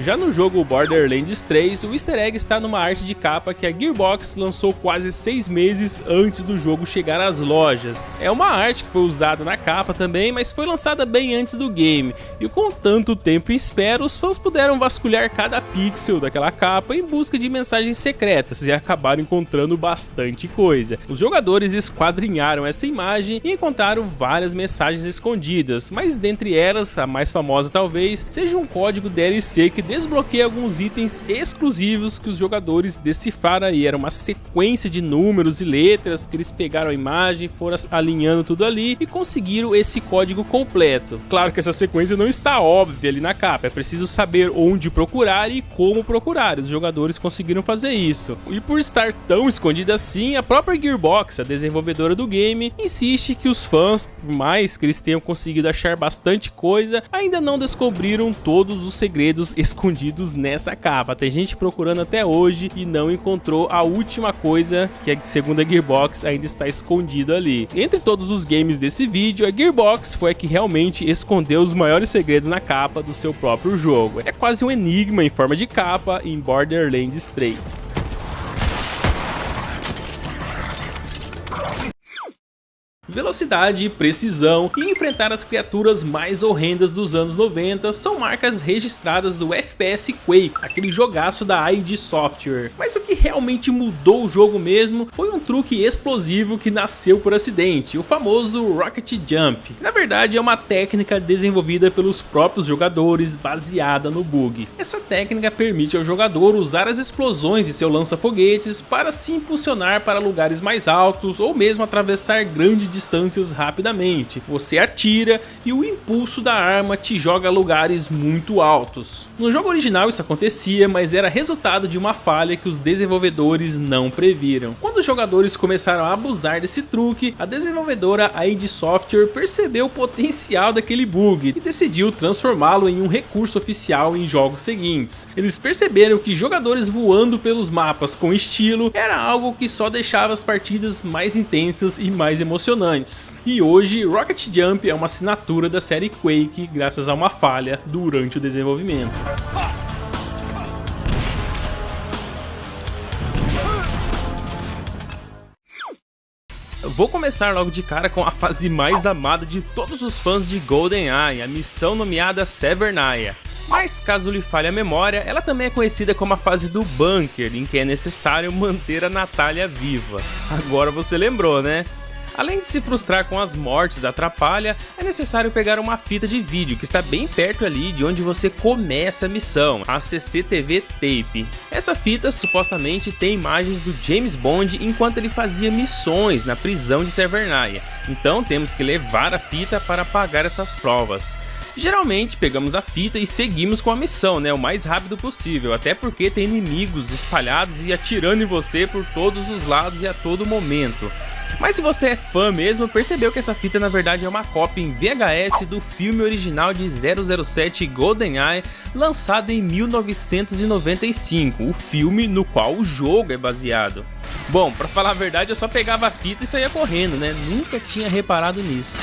[SPEAKER 1] Já no jogo Borderlands 3, o easter egg está numa arte de capa que a Gearbox lançou quase 6 meses antes do jogo chegar às lojas. É uma arte que foi usada na capa também, mas foi lançada bem antes do game, e com tanto tempo em espera, os fãs puderam vasculhar cada pixel daquela capa em busca de mensagens secretas e acabaram encontrando bastante coisa. Os jogadores esquadrinharam essa imagem e encontraram várias mensagens escondidas, mas dentre elas, a mais famosa talvez, seja um código DLC que desbloqueia alguns itens exclusivos que os jogadores decifraram aí. Era uma sequência de números e letras que eles pegaram a imagem, foram alinhando tudo ali e conseguiram esse código completo. Claro que essa sequência não está óbvia ali na capa, é preciso saber onde procurar e como procurar. Os jogadores conseguiram fazer isso. E por estar tão escondido assim, a própria Gearbox, a desenvolvedora do game, insiste que os fãs, por mais que eles tenham conseguido achar bastante coisa, ainda não descobriram todos os segredos escondidos nessa capa. Tem gente procurando até hoje e não encontrou a última coisa que, segundo a Gearbox, ainda está escondido ali. Entre todos os games desse vídeo, a Gearbox foi a que realmente escondeu os maiores segredos na capa do seu próprio jogo. É quase um enigma em forma de capa em Borderlands 3. Velocidade, precisão e enfrentar as criaturas mais horrendas dos anos 90 são marcas registradas do FPS Quake, aquele jogaço da id Software. Mas o que realmente mudou o jogo mesmo foi um truque explosivo que nasceu por acidente, o famoso Rocket Jump. Na verdade é uma técnica desenvolvida pelos próprios jogadores baseada no bug. Essa técnica permite ao jogador usar as explosões de seu lança-foguetes para se impulsionar para lugares mais altos ou mesmo atravessar grandes distâncias rapidamente. Você atira e o impulso da arma te joga a lugares muito altos. No jogo original isso acontecia, mas era resultado de uma falha que os desenvolvedores não previram. Quando os jogadores começaram a abusar desse truque, a desenvolvedora id Software percebeu o potencial daquele bug e decidiu transformá-lo em um recurso oficial em jogos seguintes. Eles perceberam que jogadores voando pelos mapas com estilo era algo que só deixava as partidas mais intensas e mais emocionantes. E hoje Rocket Jump é uma assinatura da série Quake graças a uma falha durante o desenvolvimento. Vou começar logo de cara com a fase mais amada de todos os fãs de GoldenEye, a missão nomeada Severnaya. Mas caso lhe falhe a memória, ela também é conhecida como a fase do bunker, em que é necessário manter a Natália viva. Agora você lembrou, né? Além de se frustrar com as mortes da Trapalha, é necessário pegar uma fita de vídeo que está bem perto ali de onde você começa a missão, a CCTV Tape. Essa fita supostamente tem imagens do James Bond enquanto ele fazia missões na prisão de Severnaya, então temos que levar a fita para apagar essas provas. Geralmente pegamos a fita e seguimos com a missão, né, o mais rápido possível, até porque tem inimigos espalhados e atirando em você por todos os lados e a todo momento. Mas se você é fã mesmo, percebeu que essa fita na verdade é uma cópia em VHS do filme original de 007 GoldenEye, lançado em 1995, o filme no qual o jogo é baseado. Bom, pra falar a verdade eu só pegava a fita e saía correndo, né, nunca tinha reparado nisso.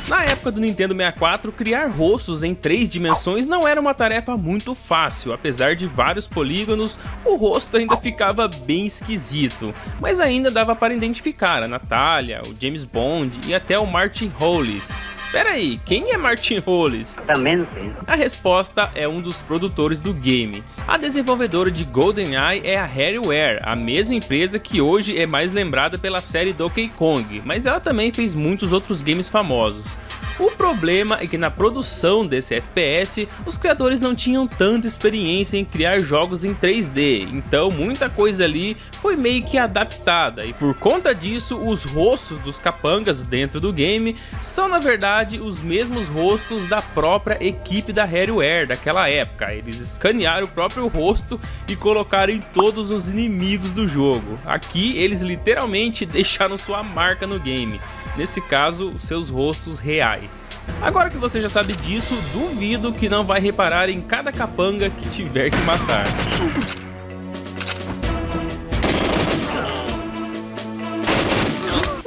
[SPEAKER 1] Na época do Nintendo 64, criar rostos em 3 dimensões não era uma tarefa muito fácil, apesar de vários polígonos, o rosto ainda ficava bem esquisito, mas ainda dava para identificar a Natália, o James Bond e até o Martin Hollis. Pera aí, quem é Martin Hollis?
[SPEAKER 5] Também não sei.
[SPEAKER 1] A resposta é um dos produtores do game. A desenvolvedora de GoldenEye é a Rareware, a mesma empresa que hoje é mais lembrada pela série Donkey Kong, mas ela também fez muitos outros games famosos. O problema é que na produção desse FPS, os criadores não tinham tanta experiência em criar jogos em 3D, então muita coisa ali foi meio que adaptada, e por conta disso os rostos dos capangas dentro do game são na verdade os mesmos rostos da própria equipe da Rareware daquela época. Eles escanearam o próprio rosto e colocaram em todos os inimigos do jogo. Aqui eles literalmente deixaram sua marca no game. Nesse caso, seus rostos reais. Agora que você já sabe disso, duvido que não vai reparar em cada capanga que tiver que matar.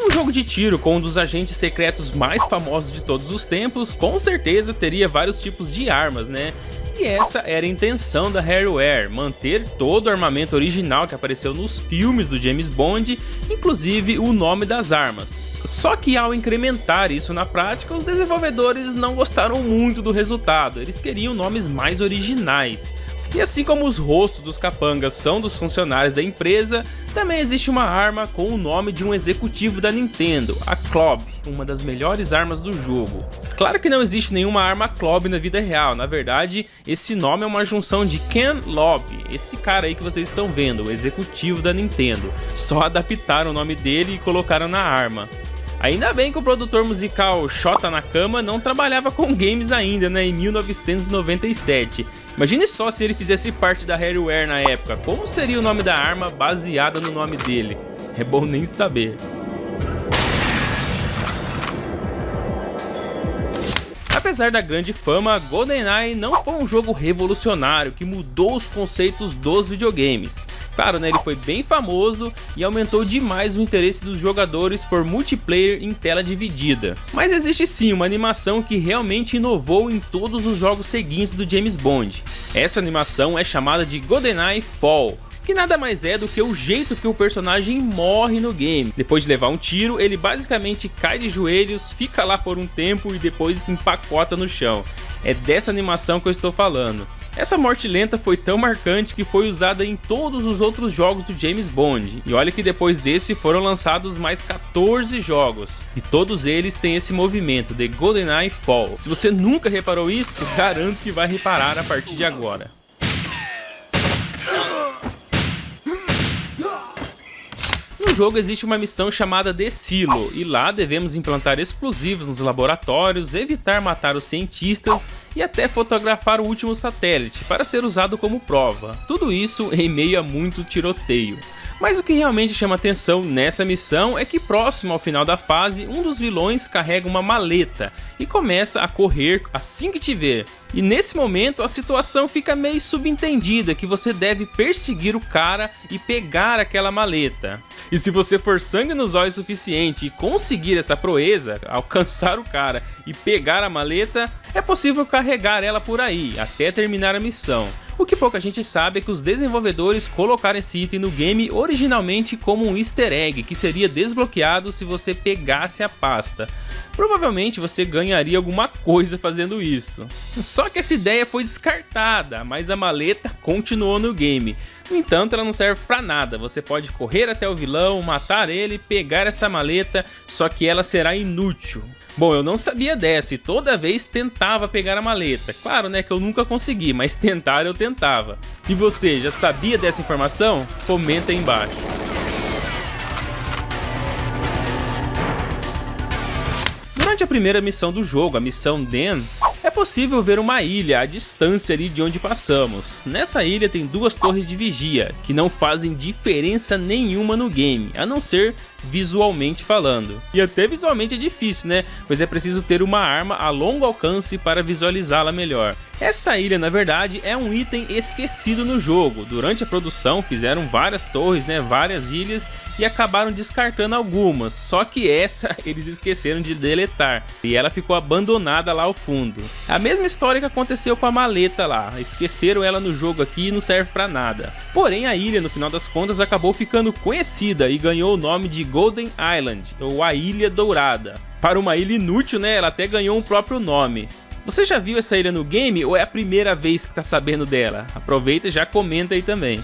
[SPEAKER 1] Um jogo de tiro com um dos agentes secretos mais famosos de todos os tempos, com certeza teria vários tipos de armas, né? E essa era a intenção da Rareware, manter todo o armamento original que apareceu nos filmes do James Bond, inclusive o nome das armas. Só que ao incrementar isso na prática, os desenvolvedores não gostaram muito do resultado, eles queriam nomes mais originais. E assim como os rostos dos capangas são dos funcionários da empresa, também existe uma arma com o nome de um executivo da Nintendo, a Klobb, uma das melhores armas do jogo. Claro que não existe nenhuma arma Klobb na vida real, na verdade esse nome é uma junção de Ken Lobby, esse cara aí que vocês estão vendo, o executivo da Nintendo. Só adaptaram o nome dele e colocaram na arma. Ainda bem que o produtor musical Shota Nakama não trabalhava com games ainda, né, em 1997. Imagine só se ele fizesse parte da Rareware na época, como seria o nome da arma baseada no nome dele? É bom nem saber. Apesar da grande fama, GoldenEye não foi um jogo revolucionário que mudou os conceitos dos videogames. Claro, né, ele foi bem famoso e aumentou demais o interesse dos jogadores por multiplayer em tela dividida. Mas existe sim uma animação que realmente inovou em todos os jogos seguintes do James Bond. Essa animação é chamada de GoldenEye Fall, que nada mais é do que o jeito que o personagem morre no game. Depois de levar um tiro, ele basicamente cai de joelhos, fica lá por um tempo e depois se empacota no chão. É dessa animação que eu estou falando. Essa morte lenta foi tão marcante que foi usada em todos os outros jogos do James Bond. E olha que depois desse foram lançados mais 14 jogos. E todos eles têm esse movimento, The GoldenEye Fall. Se você nunca reparou isso, garanto que vai reparar a partir de agora. No jogo existe uma missão chamada The Silo, e lá devemos implantar explosivos nos laboratórios, evitar matar os cientistas e até fotografar o último satélite para ser usado como prova. Tudo isso em meio a muito tiroteio. Mas o que realmente chama atenção nessa missão é que próximo ao final da fase, um dos vilões carrega uma maleta e começa a correr assim que te vê. E nesse momento a situação fica meio subentendida que você deve perseguir o cara e pegar aquela maleta. E se você for sangue nos olhos o suficiente e conseguir essa proeza, alcançar o cara e pegar a maleta, é possível carregar ela por aí até terminar a missão. O que pouca gente sabe é que os desenvolvedores colocaram esse item no game originalmente como um easter egg que seria desbloqueado se você pegasse a pasta. Provavelmente você ganharia alguma coisa fazendo isso. Só que essa ideia foi descartada, mas a maleta continuou no game. No entanto, ela não serve pra nada, você pode correr até o vilão, matar ele, pegar essa maleta, só que ela será inútil. Bom, eu não sabia dessa e toda vez tentava pegar a maleta. Claro, né, que eu nunca consegui, mas tentar eu tentava. E você, já sabia dessa informação? Comenta aí embaixo. Durante a primeira missão do jogo, a missão Den, é possível ver uma ilha à distância ali de onde passamos. Nessa ilha tem duas torres de vigia, que não fazem diferença nenhuma no game, a não ser visualmente falando. E até visualmente é difícil, né? Pois é preciso ter uma arma a longo alcance para visualizá-la melhor. Essa ilha, na verdade, é um item esquecido no jogo. Durante a produção fizeram várias torres, né? Várias ilhas e acabaram descartando algumas. Só que essa eles esqueceram de deletar e ela ficou abandonada lá ao fundo. A mesma história que aconteceu com a maleta lá. Esqueceram ela no jogo aqui e não serve pra nada. Porém a ilha, no final das contas, acabou ficando conhecida e ganhou o nome de Golden Island, ou a Ilha Dourada. Para uma ilha inútil, né? Ela até ganhou um próprio nome. Você já viu essa ilha no game ou é a primeira vez que tá sabendo dela? Aproveita e já comenta aí também.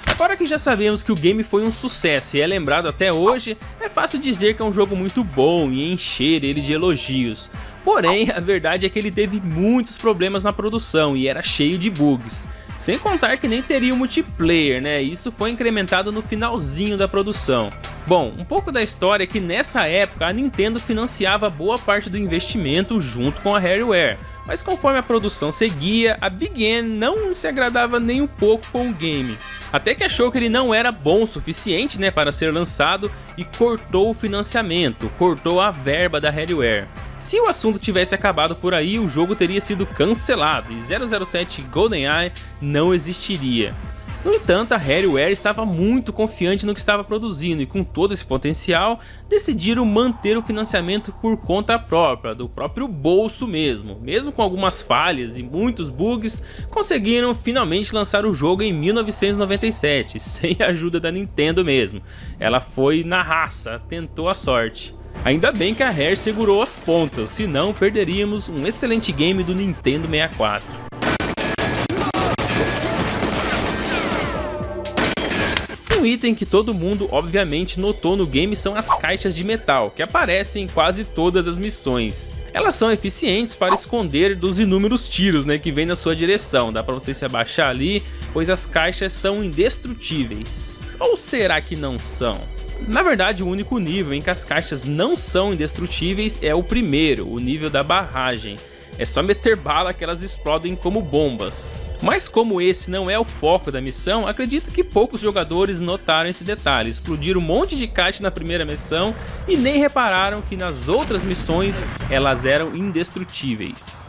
[SPEAKER 1] Agora que que já sabemos que o game foi um sucesso e é lembrado até hoje, é fácil dizer que é um jogo muito bom e encher ele de elogios. Porém, a verdade é que ele teve muitos problemas na produção e era cheio de bugs. Sem contar que nem teria o multiplayer, né? Isso foi incrementado no finalzinho da produção. Bom, um pouco da história é que nessa época a Nintendo financiava boa parte do investimento junto com a Rareware. Mas conforme a produção seguia, a Big N não se agradava nem um pouco com o game. Até que achou que ele não era bom o suficiente, né, para ser lançado e cortou o financiamento, cortou a verba da Rareware. Se o assunto tivesse acabado por aí, o jogo teria sido cancelado e 007 GoldenEye não existiria. No entanto, a Rareware estava muito confiante no que estava produzindo e com todo esse potencial, decidiram manter o financiamento por conta própria, do próprio bolso mesmo. Mesmo com algumas falhas e muitos bugs, conseguiram finalmente lançar o jogo em 1997, sem a ajuda da Nintendo mesmo. Ela foi na raça, tentou a sorte. Ainda bem que a Rare segurou as pontas, senão perderíamos um excelente game do Nintendo 64. Um item que todo mundo obviamente notou no game são as caixas de metal, que aparecem em quase todas as missões. Elas são eficientes para esconder dos inúmeros tiros, né, que vem na sua direção. Dá pra você se abaixar ali, pois as caixas são indestrutíveis. Ou será que não são? Na verdade, o único nível em que as caixas não são indestrutíveis é o primeiro, o nível da barragem. É só meter bala que elas explodem como bombas. Mas como esse não é o foco da missão, acredito que poucos jogadores notaram esse detalhe. Explodiram um monte de caixa na primeira missão e nem repararam que nas outras missões elas eram indestrutíveis.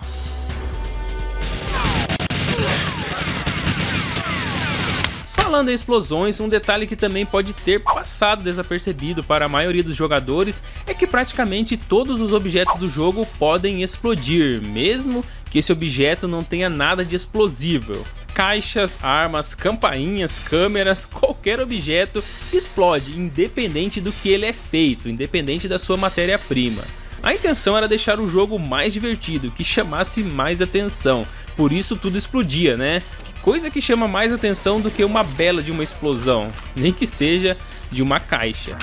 [SPEAKER 1] Falando em explosões, um detalhe que também pode ter passado desapercebido para a maioria dos jogadores é que praticamente todos os objetos do jogo podem explodir, mesmo que esse objeto não tenha nada de explosivo. Caixas, armas, campainhas, câmeras, qualquer objeto explode, independente do que ele é feito, independente da sua matéria-prima. A intenção era deixar o jogo mais divertido, que chamasse mais atenção, por isso tudo explodia, né? Coisa que chama mais atenção do que uma bela de uma explosão, nem que seja de uma caixa.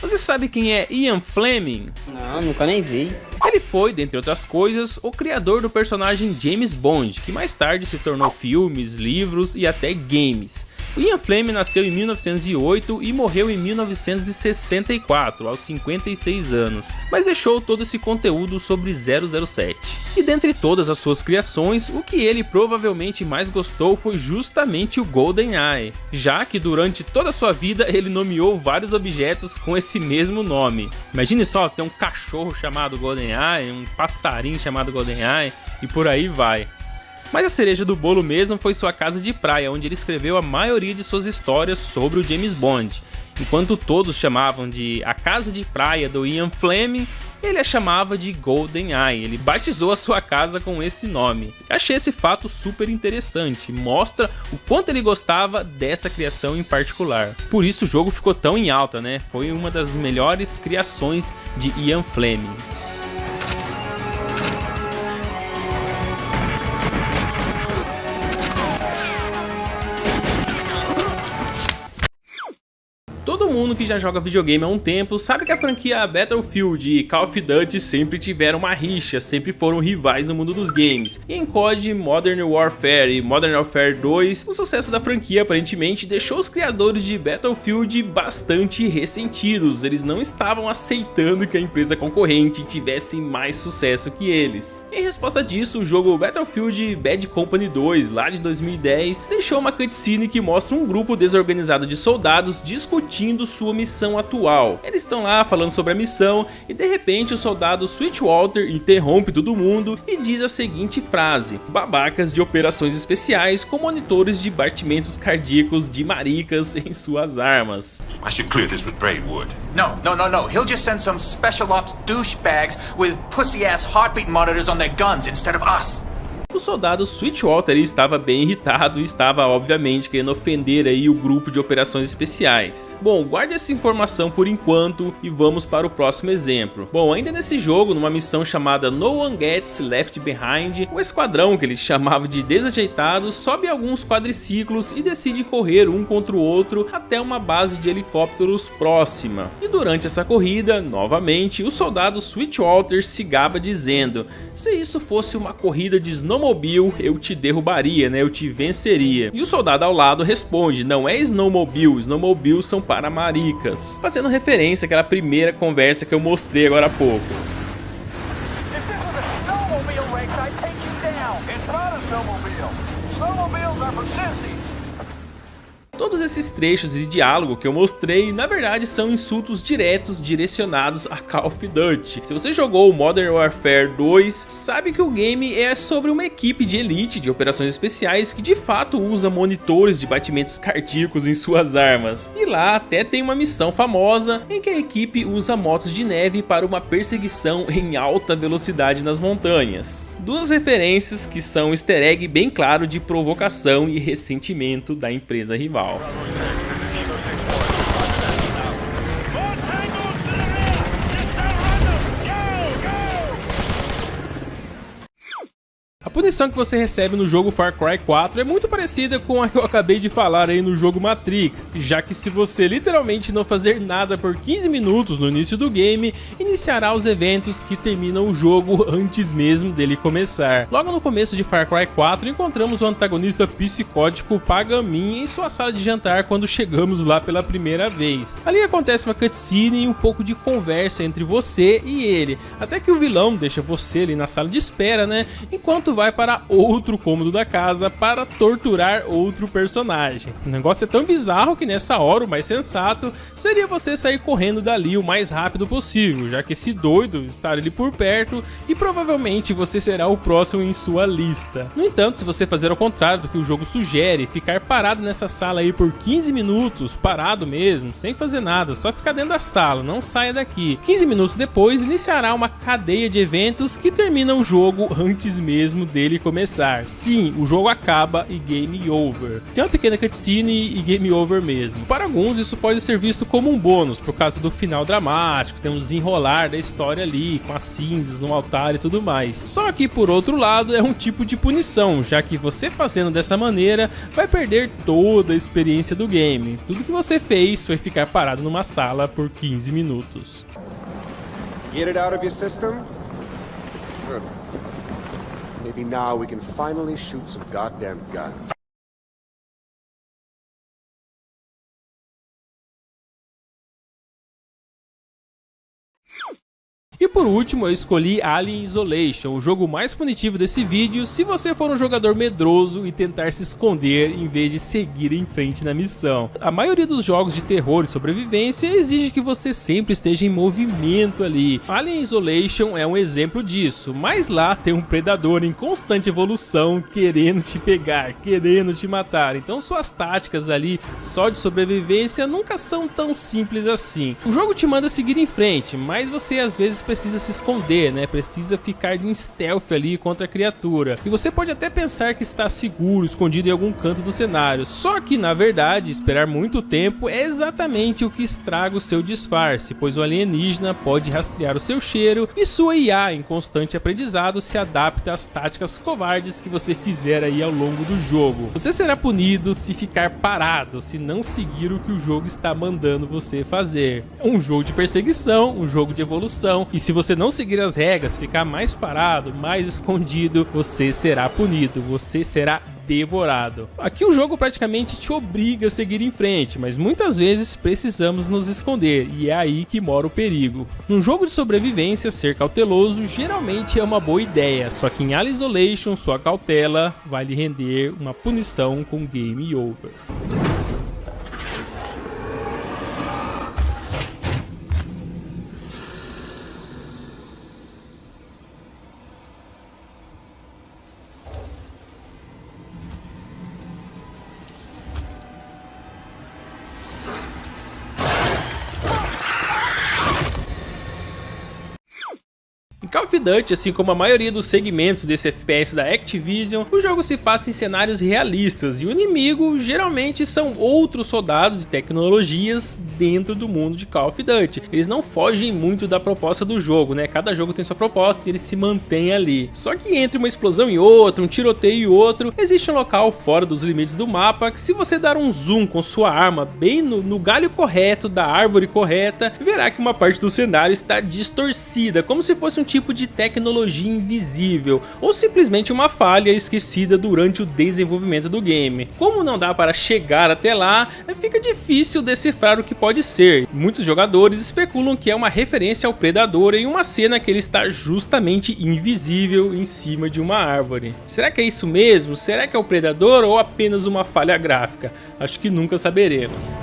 [SPEAKER 1] Você sabe quem é Ian Fleming?
[SPEAKER 5] Não, nunca nem vi.
[SPEAKER 1] Ele foi, dentre outras coisas, o criador do personagem James Bond, que mais tarde se tornou filmes, livros e até games. O Ian Fleming nasceu em 1908 e morreu em 1964, aos 56 anos, mas deixou todo esse conteúdo sobre 007. E dentre todas as suas criações, o que ele provavelmente mais gostou foi justamente o GoldenEye, já que durante toda a sua vida ele nomeou vários objetos com esse mesmo nome. Imagine só, você tem um cachorro chamado GoldenEye, um passarinho chamado GoldenEye e por aí vai. Mas a cereja do bolo mesmo foi sua casa de praia, onde ele escreveu a maioria de suas histórias sobre o James Bond. Enquanto todos chamavam de a casa de praia do Ian Fleming, ele a chamava de GoldenEye. Ele batizou a sua casa com esse nome. Achei esse fato super interessante, mostra o quanto ele gostava dessa criação em particular. Por isso o jogo ficou tão em alta, né? Foi uma das melhores criações de Ian Fleming. Todo mundo que já joga videogame há um tempo sabe que a franquia Battlefield e Call of Duty sempre tiveram uma rixa, sempre foram rivais no mundo dos games. E em COD, Modern Warfare e Modern Warfare 2, o sucesso da franquia aparentemente deixou os criadores de Battlefield bastante ressentidos. Eles não estavam aceitando que a empresa concorrente tivesse mais sucesso que eles. Em resposta disso, o jogo Battlefield Bad Company 2, lá de 2010, deixou uma cutscene que mostra um grupo desorganizado de soldados discutindo sua missão atual. Eles estão lá falando sobre a missão e de repente o soldado Sweetwater interrompe todo mundo e diz a seguinte frase: babacas de operações especiais com monitores de batimentos cardíacos de maricas em suas armas.
[SPEAKER 6] I should clear this with Braidwood.
[SPEAKER 7] No. He'll just send some special ops douchebags with pussy-ass heartbeat monitors on their guns instead of us.
[SPEAKER 1] O soldado Sweetwater estava bem irritado e estava obviamente querendo ofender aí o grupo de operações especiais. Bom, guarde essa informação por enquanto e vamos para o próximo exemplo. Bom, ainda nesse jogo, numa missão chamada No One Gets Left Behind, o esquadrão, que eles chamavam de desajeitados, sobe alguns quadriciclos e decide correr um contra o outro até uma base de helicópteros próxima. E durante essa corrida, novamente, o soldado Sweetwater se gaba dizendo: se isso fosse uma corrida de snowmobile, eu te derrubaria, né? Eu te venceria. E o soldado ao lado responde: não é snowmobile, snowmobiles são para maricas. Fazendo referência àquela primeira conversa que eu mostrei agora há pouco. Todos esses trechos de diálogo que eu mostrei, na verdade, são insultos diretos direcionados a Call of Duty. Se você jogou Modern Warfare 2, sabe que o game é sobre uma equipe de elite de operações especiais que de fato usa monitores de batimentos cardíacos em suas armas. E lá até tem uma missão famosa em que a equipe usa motos de neve para uma perseguição em alta velocidade nas montanhas. Duas referências que são um easter egg bem claro de provocação e ressentimento da empresa rival. A punição que você recebe no jogo Far Cry 4 é muito parecida com a que eu acabei de falar aí no jogo Matrix, já que se você literalmente não fazer nada por 15 minutos no início do game, iniciará os eventos que terminam o jogo antes mesmo dele começar. Logo no começo de Far Cry 4 encontramos o antagonista psicótico Pagamin em sua sala de jantar quando chegamos lá pela primeira vez. Ali acontece uma cutscene e um pouco de conversa entre você e ele, até que o vilão deixa você ali na sala de espera, né, enquanto vai para outro cômodo da casa para torturar outro personagem. O negócio é tão bizarro que nessa hora o mais sensato seria você sair correndo dali o mais rápido possível, já que esse doido está ali por perto e provavelmente você será o próximo em sua lista. No entanto, se você fazer ao contrário do que o jogo sugere, ficar parado nessa sala aí por 15 minutos, parado mesmo, sem fazer nada, só ficar dentro da sala, não saia daqui. 15 minutos depois iniciará uma cadeia de eventos que terminam o jogo antes mesmo dele começar. Sim, o jogo acaba e game over. Tem uma pequena cutscene e game over mesmo. Para alguns isso pode ser visto como um bônus, por causa do final dramático, tem um desenrolar da história ali, com as cinzas no altar e tudo mais. Só que por outro lado é um tipo de punição, já que você fazendo dessa maneira vai perder toda a experiência do game. Tudo que você fez foi ficar parado numa sala por 15 minutos.
[SPEAKER 5] Get it out of your system? Good. Maybe now we can finally shoot some goddamn guns.
[SPEAKER 1] E por último eu escolhi Alien Isolation, o jogo mais punitivo desse vídeo se você for um jogador medroso e tentar se esconder em vez de seguir em frente na missão. A maioria dos jogos de terror e sobrevivência exige que você sempre esteja em movimento ali. Alien Isolation é um exemplo disso, mas lá tem um predador em constante evolução querendo te pegar, querendo te matar. Então suas táticas ali só de sobrevivência nunca são tão simples assim. O jogo te manda seguir em frente, mas você às vezes precisa se esconder, né? Precisa ficar em stealth ali contra a criatura. E você pode até pensar que está seguro, escondido em algum canto do cenário. Só que, na verdade, esperar muito tempo é exatamente o que estraga o seu disfarce, pois o alienígena pode rastrear o seu cheiro e sua IA em constante aprendizado se adapta às táticas covardes que você fizer aí ao longo do jogo. Você será punido se ficar parado, se não seguir o que o jogo está mandando você fazer. É um jogo de perseguição, um jogo de evolução. E se você não seguir as regras, ficar mais parado, mais escondido, você será punido, você será devorado. Aqui o jogo praticamente te obriga a seguir em frente, mas muitas vezes precisamos nos esconder e é aí que mora o perigo. Num jogo de sobrevivência, ser cauteloso geralmente é uma boa ideia, só que em Alien Isolation sua cautela vai lhe render uma punição com game over. Call of Duty, assim como a maioria dos segmentos desse FPS da Activision, o jogo se passa em cenários realistas e o inimigo geralmente são outros soldados e tecnologias dentro do mundo de Call of Duty. Eles não fogem muito da proposta do jogo, né? Cada jogo tem sua proposta e ele se mantém ali. Só que entre uma explosão e outra, um tiroteio e outro, existe um local fora dos limites do mapa que, se você dar um zoom com sua arma bem no galho correto da árvore correta, verá que uma parte do cenário está distorcida, como se fosse um tipo de tecnologia invisível, ou simplesmente uma falha esquecida durante o desenvolvimento do game. Como não dá para chegar até lá, fica difícil decifrar o que pode ser. Muitos jogadores especulam que é uma referência ao Predador em uma cena que ele está justamente invisível em cima de uma árvore. Será que é isso mesmo? Será que é o Predador ou apenas uma falha gráfica? Acho que nunca saberemos.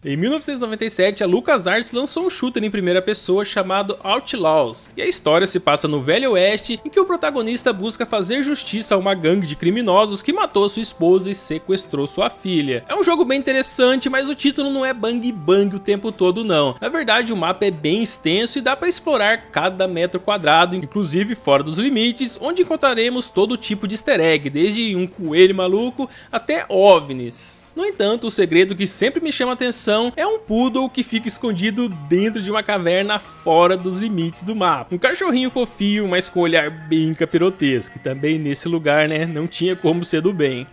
[SPEAKER 1] Em 1997, a LucasArts lançou um shooter em primeira pessoa chamado Outlaws, e a história se passa no Velho Oeste, em que o protagonista busca fazer justiça a uma gangue de criminosos que matou sua esposa e sequestrou sua filha. É um jogo bem interessante, mas o título não é bang bang o tempo todo não. Na verdade, o mapa é bem extenso e dá para explorar cada metro quadrado, inclusive fora dos limites, onde encontraremos todo tipo de easter egg, desde um coelho maluco até OVNIs. No entanto, o segredo que sempre me chama a atenção é um poodle que fica escondido dentro de uma caverna fora dos limites do mapa. Um cachorrinho fofinho, mas com um olhar bem capirotesco, e também nesse lugar, né, não tinha como ser do bem.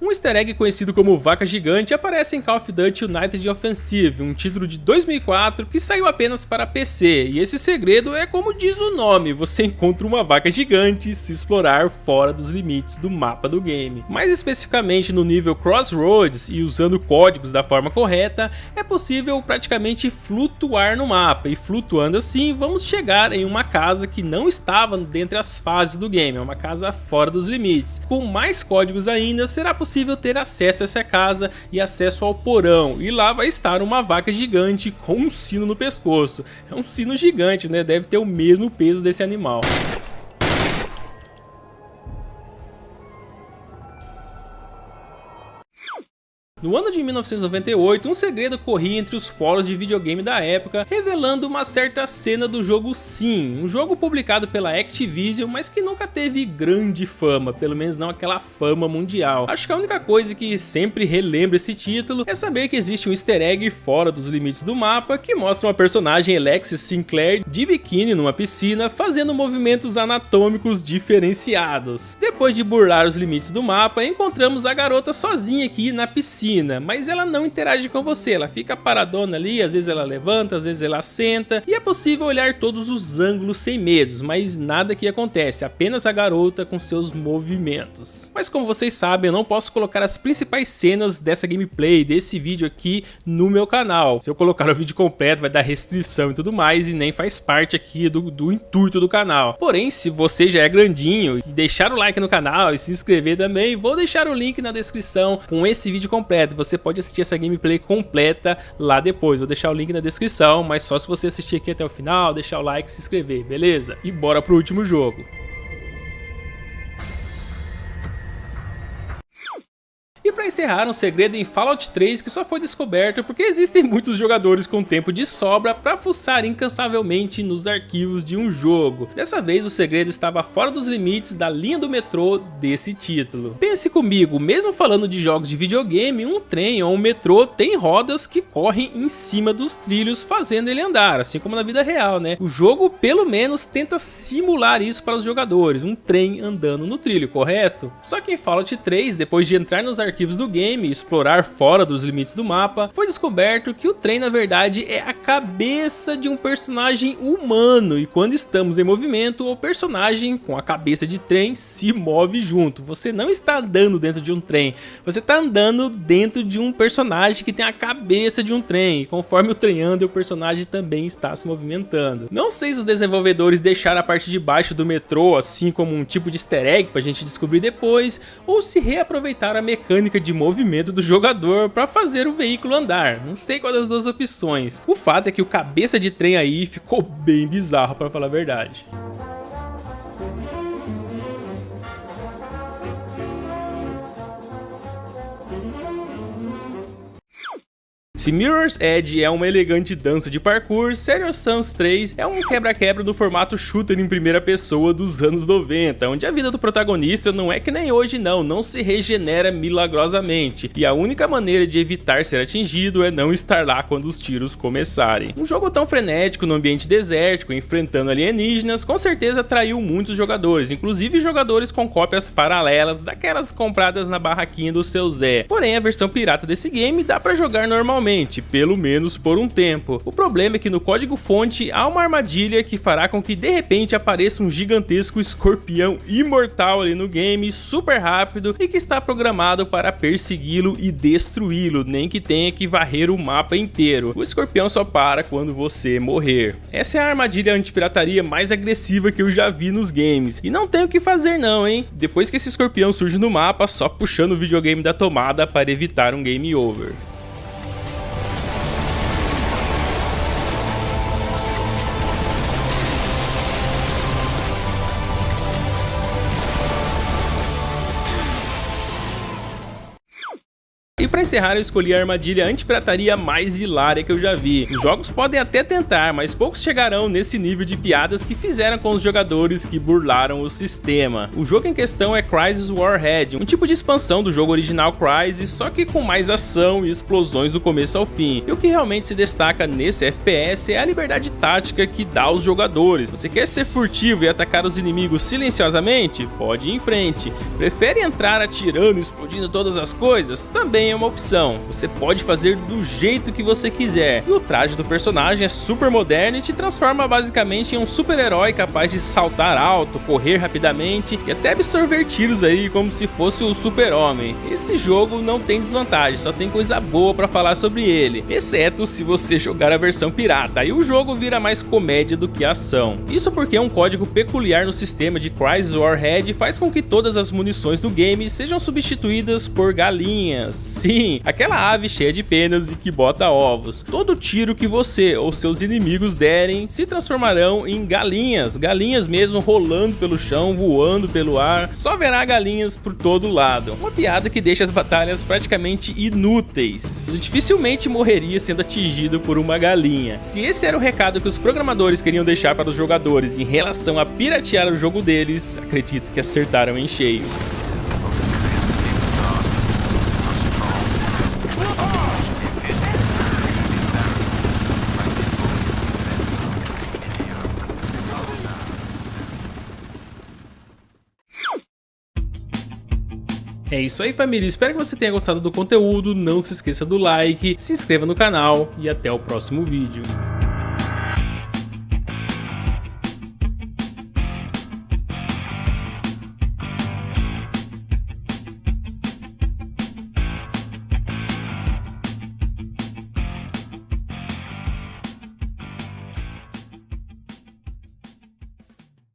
[SPEAKER 1] Um easter egg conhecido como Vaca Gigante aparece em Call of Duty United Offensive, um título de 2004 que saiu apenas para PC, e esse segredo é como diz o nome, você encontra uma vaca gigante se explorar fora dos limites do mapa do game. Mais especificamente no nível Crossroads e usando códigos da forma correta, é possível praticamente flutuar no mapa, e flutuando assim vamos chegar em uma casa que não estava dentre as fases do game, é uma casa fora dos limites. Com mais códigos ainda, será possível ter acesso a essa casa e acesso ao porão, e lá vai estar uma vaca gigante com um sino no pescoço. É um sino gigante, né? Deve ter o mesmo peso desse animal. No ano de 1998, um segredo corria entre os fóruns de videogame da época, revelando uma certa cena do jogo Sim, um jogo publicado pela Activision, mas que nunca teve grande fama, pelo menos não aquela fama mundial. Acho que a única coisa que sempre relembra esse título é saber que existe um easter egg fora dos limites do mapa, que mostra uma personagem, Alexis Sinclair, de biquíni numa piscina, fazendo movimentos anatômicos diferenciados. Depois de burlar os limites do mapa, encontramos a garota sozinha aqui na piscina, mas ela não interage com você, ela fica paradona ali, às vezes ela levanta, às vezes ela senta, e é possível olhar todos os ângulos sem medos, mas nada que acontece, apenas a garota com seus movimentos. Mas como vocês sabem, eu não posso colocar as principais cenas dessa gameplay, desse vídeo aqui no meu canal. Se eu colocar o vídeo completo vai dar restrição e tudo mais, e nem faz parte aqui do intuito do canal. Porém, se você já é grandinho e deixar o like no canal e se inscrever também, vou deixar o link na descrição com esse vídeo completo. Você pode assistir essa gameplay completa lá depois, vou deixar o link na descrição, mas só se você assistir aqui até o final, deixar o like e se inscrever, beleza? E bora pro último jogo. E para encerrar, um segredo em Fallout 3 que só foi descoberto porque existem muitos jogadores com tempo de sobra para fuçar incansavelmente nos arquivos de um jogo. Dessa vez o segredo estava fora dos limites da linha do metrô desse título. Pense comigo, mesmo falando de jogos de videogame, um trem ou um metrô tem rodas que correm em cima dos trilhos fazendo ele andar, assim como na vida real, né? O jogo pelo menos tenta simular isso para os jogadores, um trem andando no trilho, correto? Só que em Fallout 3, depois de entrar nos arquivos do game e explorar fora dos limites do mapa, foi descoberto que o trem na verdade é a cabeça de um personagem humano, e quando estamos em movimento, o personagem com a cabeça de trem se move junto. Você não está andando dentro de um trem, você está andando dentro de um personagem que tem a cabeça de um trem, e conforme o trem anda, o personagem também está se movimentando. Não sei se os desenvolvedores deixaram a parte de baixo do metrô assim como um tipo de easter egg pra gente descobrir depois, ou se reaproveitaram a mecânica de movimento do jogador para fazer o veículo andar. Não sei qual das duas opções. O fato é que o cabeça de trem aí ficou bem bizarro, para falar a verdade. Se Mirror's Edge é uma elegante dança de parkour, Serious Sam 3 é um quebra-quebra no formato shooter em primeira pessoa dos anos 90, onde a vida do protagonista não é que nem hoje não se regenera milagrosamente, e a única maneira de evitar ser atingido é não estar lá quando os tiros começarem. Um jogo tão frenético no ambiente desértico, enfrentando alienígenas, com certeza atraiu muitos jogadores, inclusive jogadores com cópias paralelas daquelas compradas na barraquinha do seu Zé. Porém, a versão pirata desse game dá pra jogar normalmente, pelo menos por um tempo. O problema é que no código-fonte há uma armadilha que fará com que de repente apareça um gigantesco escorpião imortal ali no game, super rápido, e que está programado para persegui-lo e destruí-lo, nem que tenha que varrer o mapa inteiro. O escorpião só para quando você morrer. Essa é a armadilha antipirataria mais agressiva que eu já vi nos games, e não tem o que fazer não, hein? Depois que esse escorpião surge no mapa, só puxando o videogame da tomada para evitar um game over. E pra encerrar, eu escolhi a armadilha antipirataria mais hilária que eu já vi. Os jogos podem até tentar, mas poucos chegarão nesse nível de piadas que fizeram com os jogadores que burlaram o sistema. O jogo em questão é Crysis Warhead, um tipo de expansão do jogo original Crysis, só que com mais ação e explosões do começo ao fim. E o que realmente se destaca nesse FPS é a liberdade tática que dá aos jogadores. Você quer ser furtivo e atacar os inimigos silenciosamente? Pode ir em frente. Prefere entrar atirando e explodindo todas as coisas? Também é uma opção. Você pode fazer do jeito que você quiser. E o traje do personagem é super moderno e te transforma basicamente em um super-herói capaz de saltar alto, correr rapidamente e até absorver tiros aí como se fosse o super-homem. Esse jogo não tem desvantagem, só tem coisa boa pra falar sobre ele, exceto se você jogar a versão pirata, aí o jogo vira mais comédia do que ação. Isso porque um código peculiar no sistema de Crysis Warhead faz com que todas as munições do game sejam substituídas por galinhas. Sim, aquela ave cheia de penas e que bota ovos. Todo tiro que você ou seus inimigos derem se transformarão em galinhas. Galinhas mesmo rolando pelo chão, voando pelo ar. Só verá galinhas por todo lado. Uma piada que deixa as batalhas praticamente inúteis. Eu dificilmente morreria sendo atingido por uma galinha. Se esse era o recado que os programadores queriam deixar para os jogadores em relação a piratear o jogo deles, acredito que acertaram em cheio. É isso aí, família, espero que você tenha gostado do conteúdo, não se esqueça do like, se inscreva no canal e até o próximo vídeo.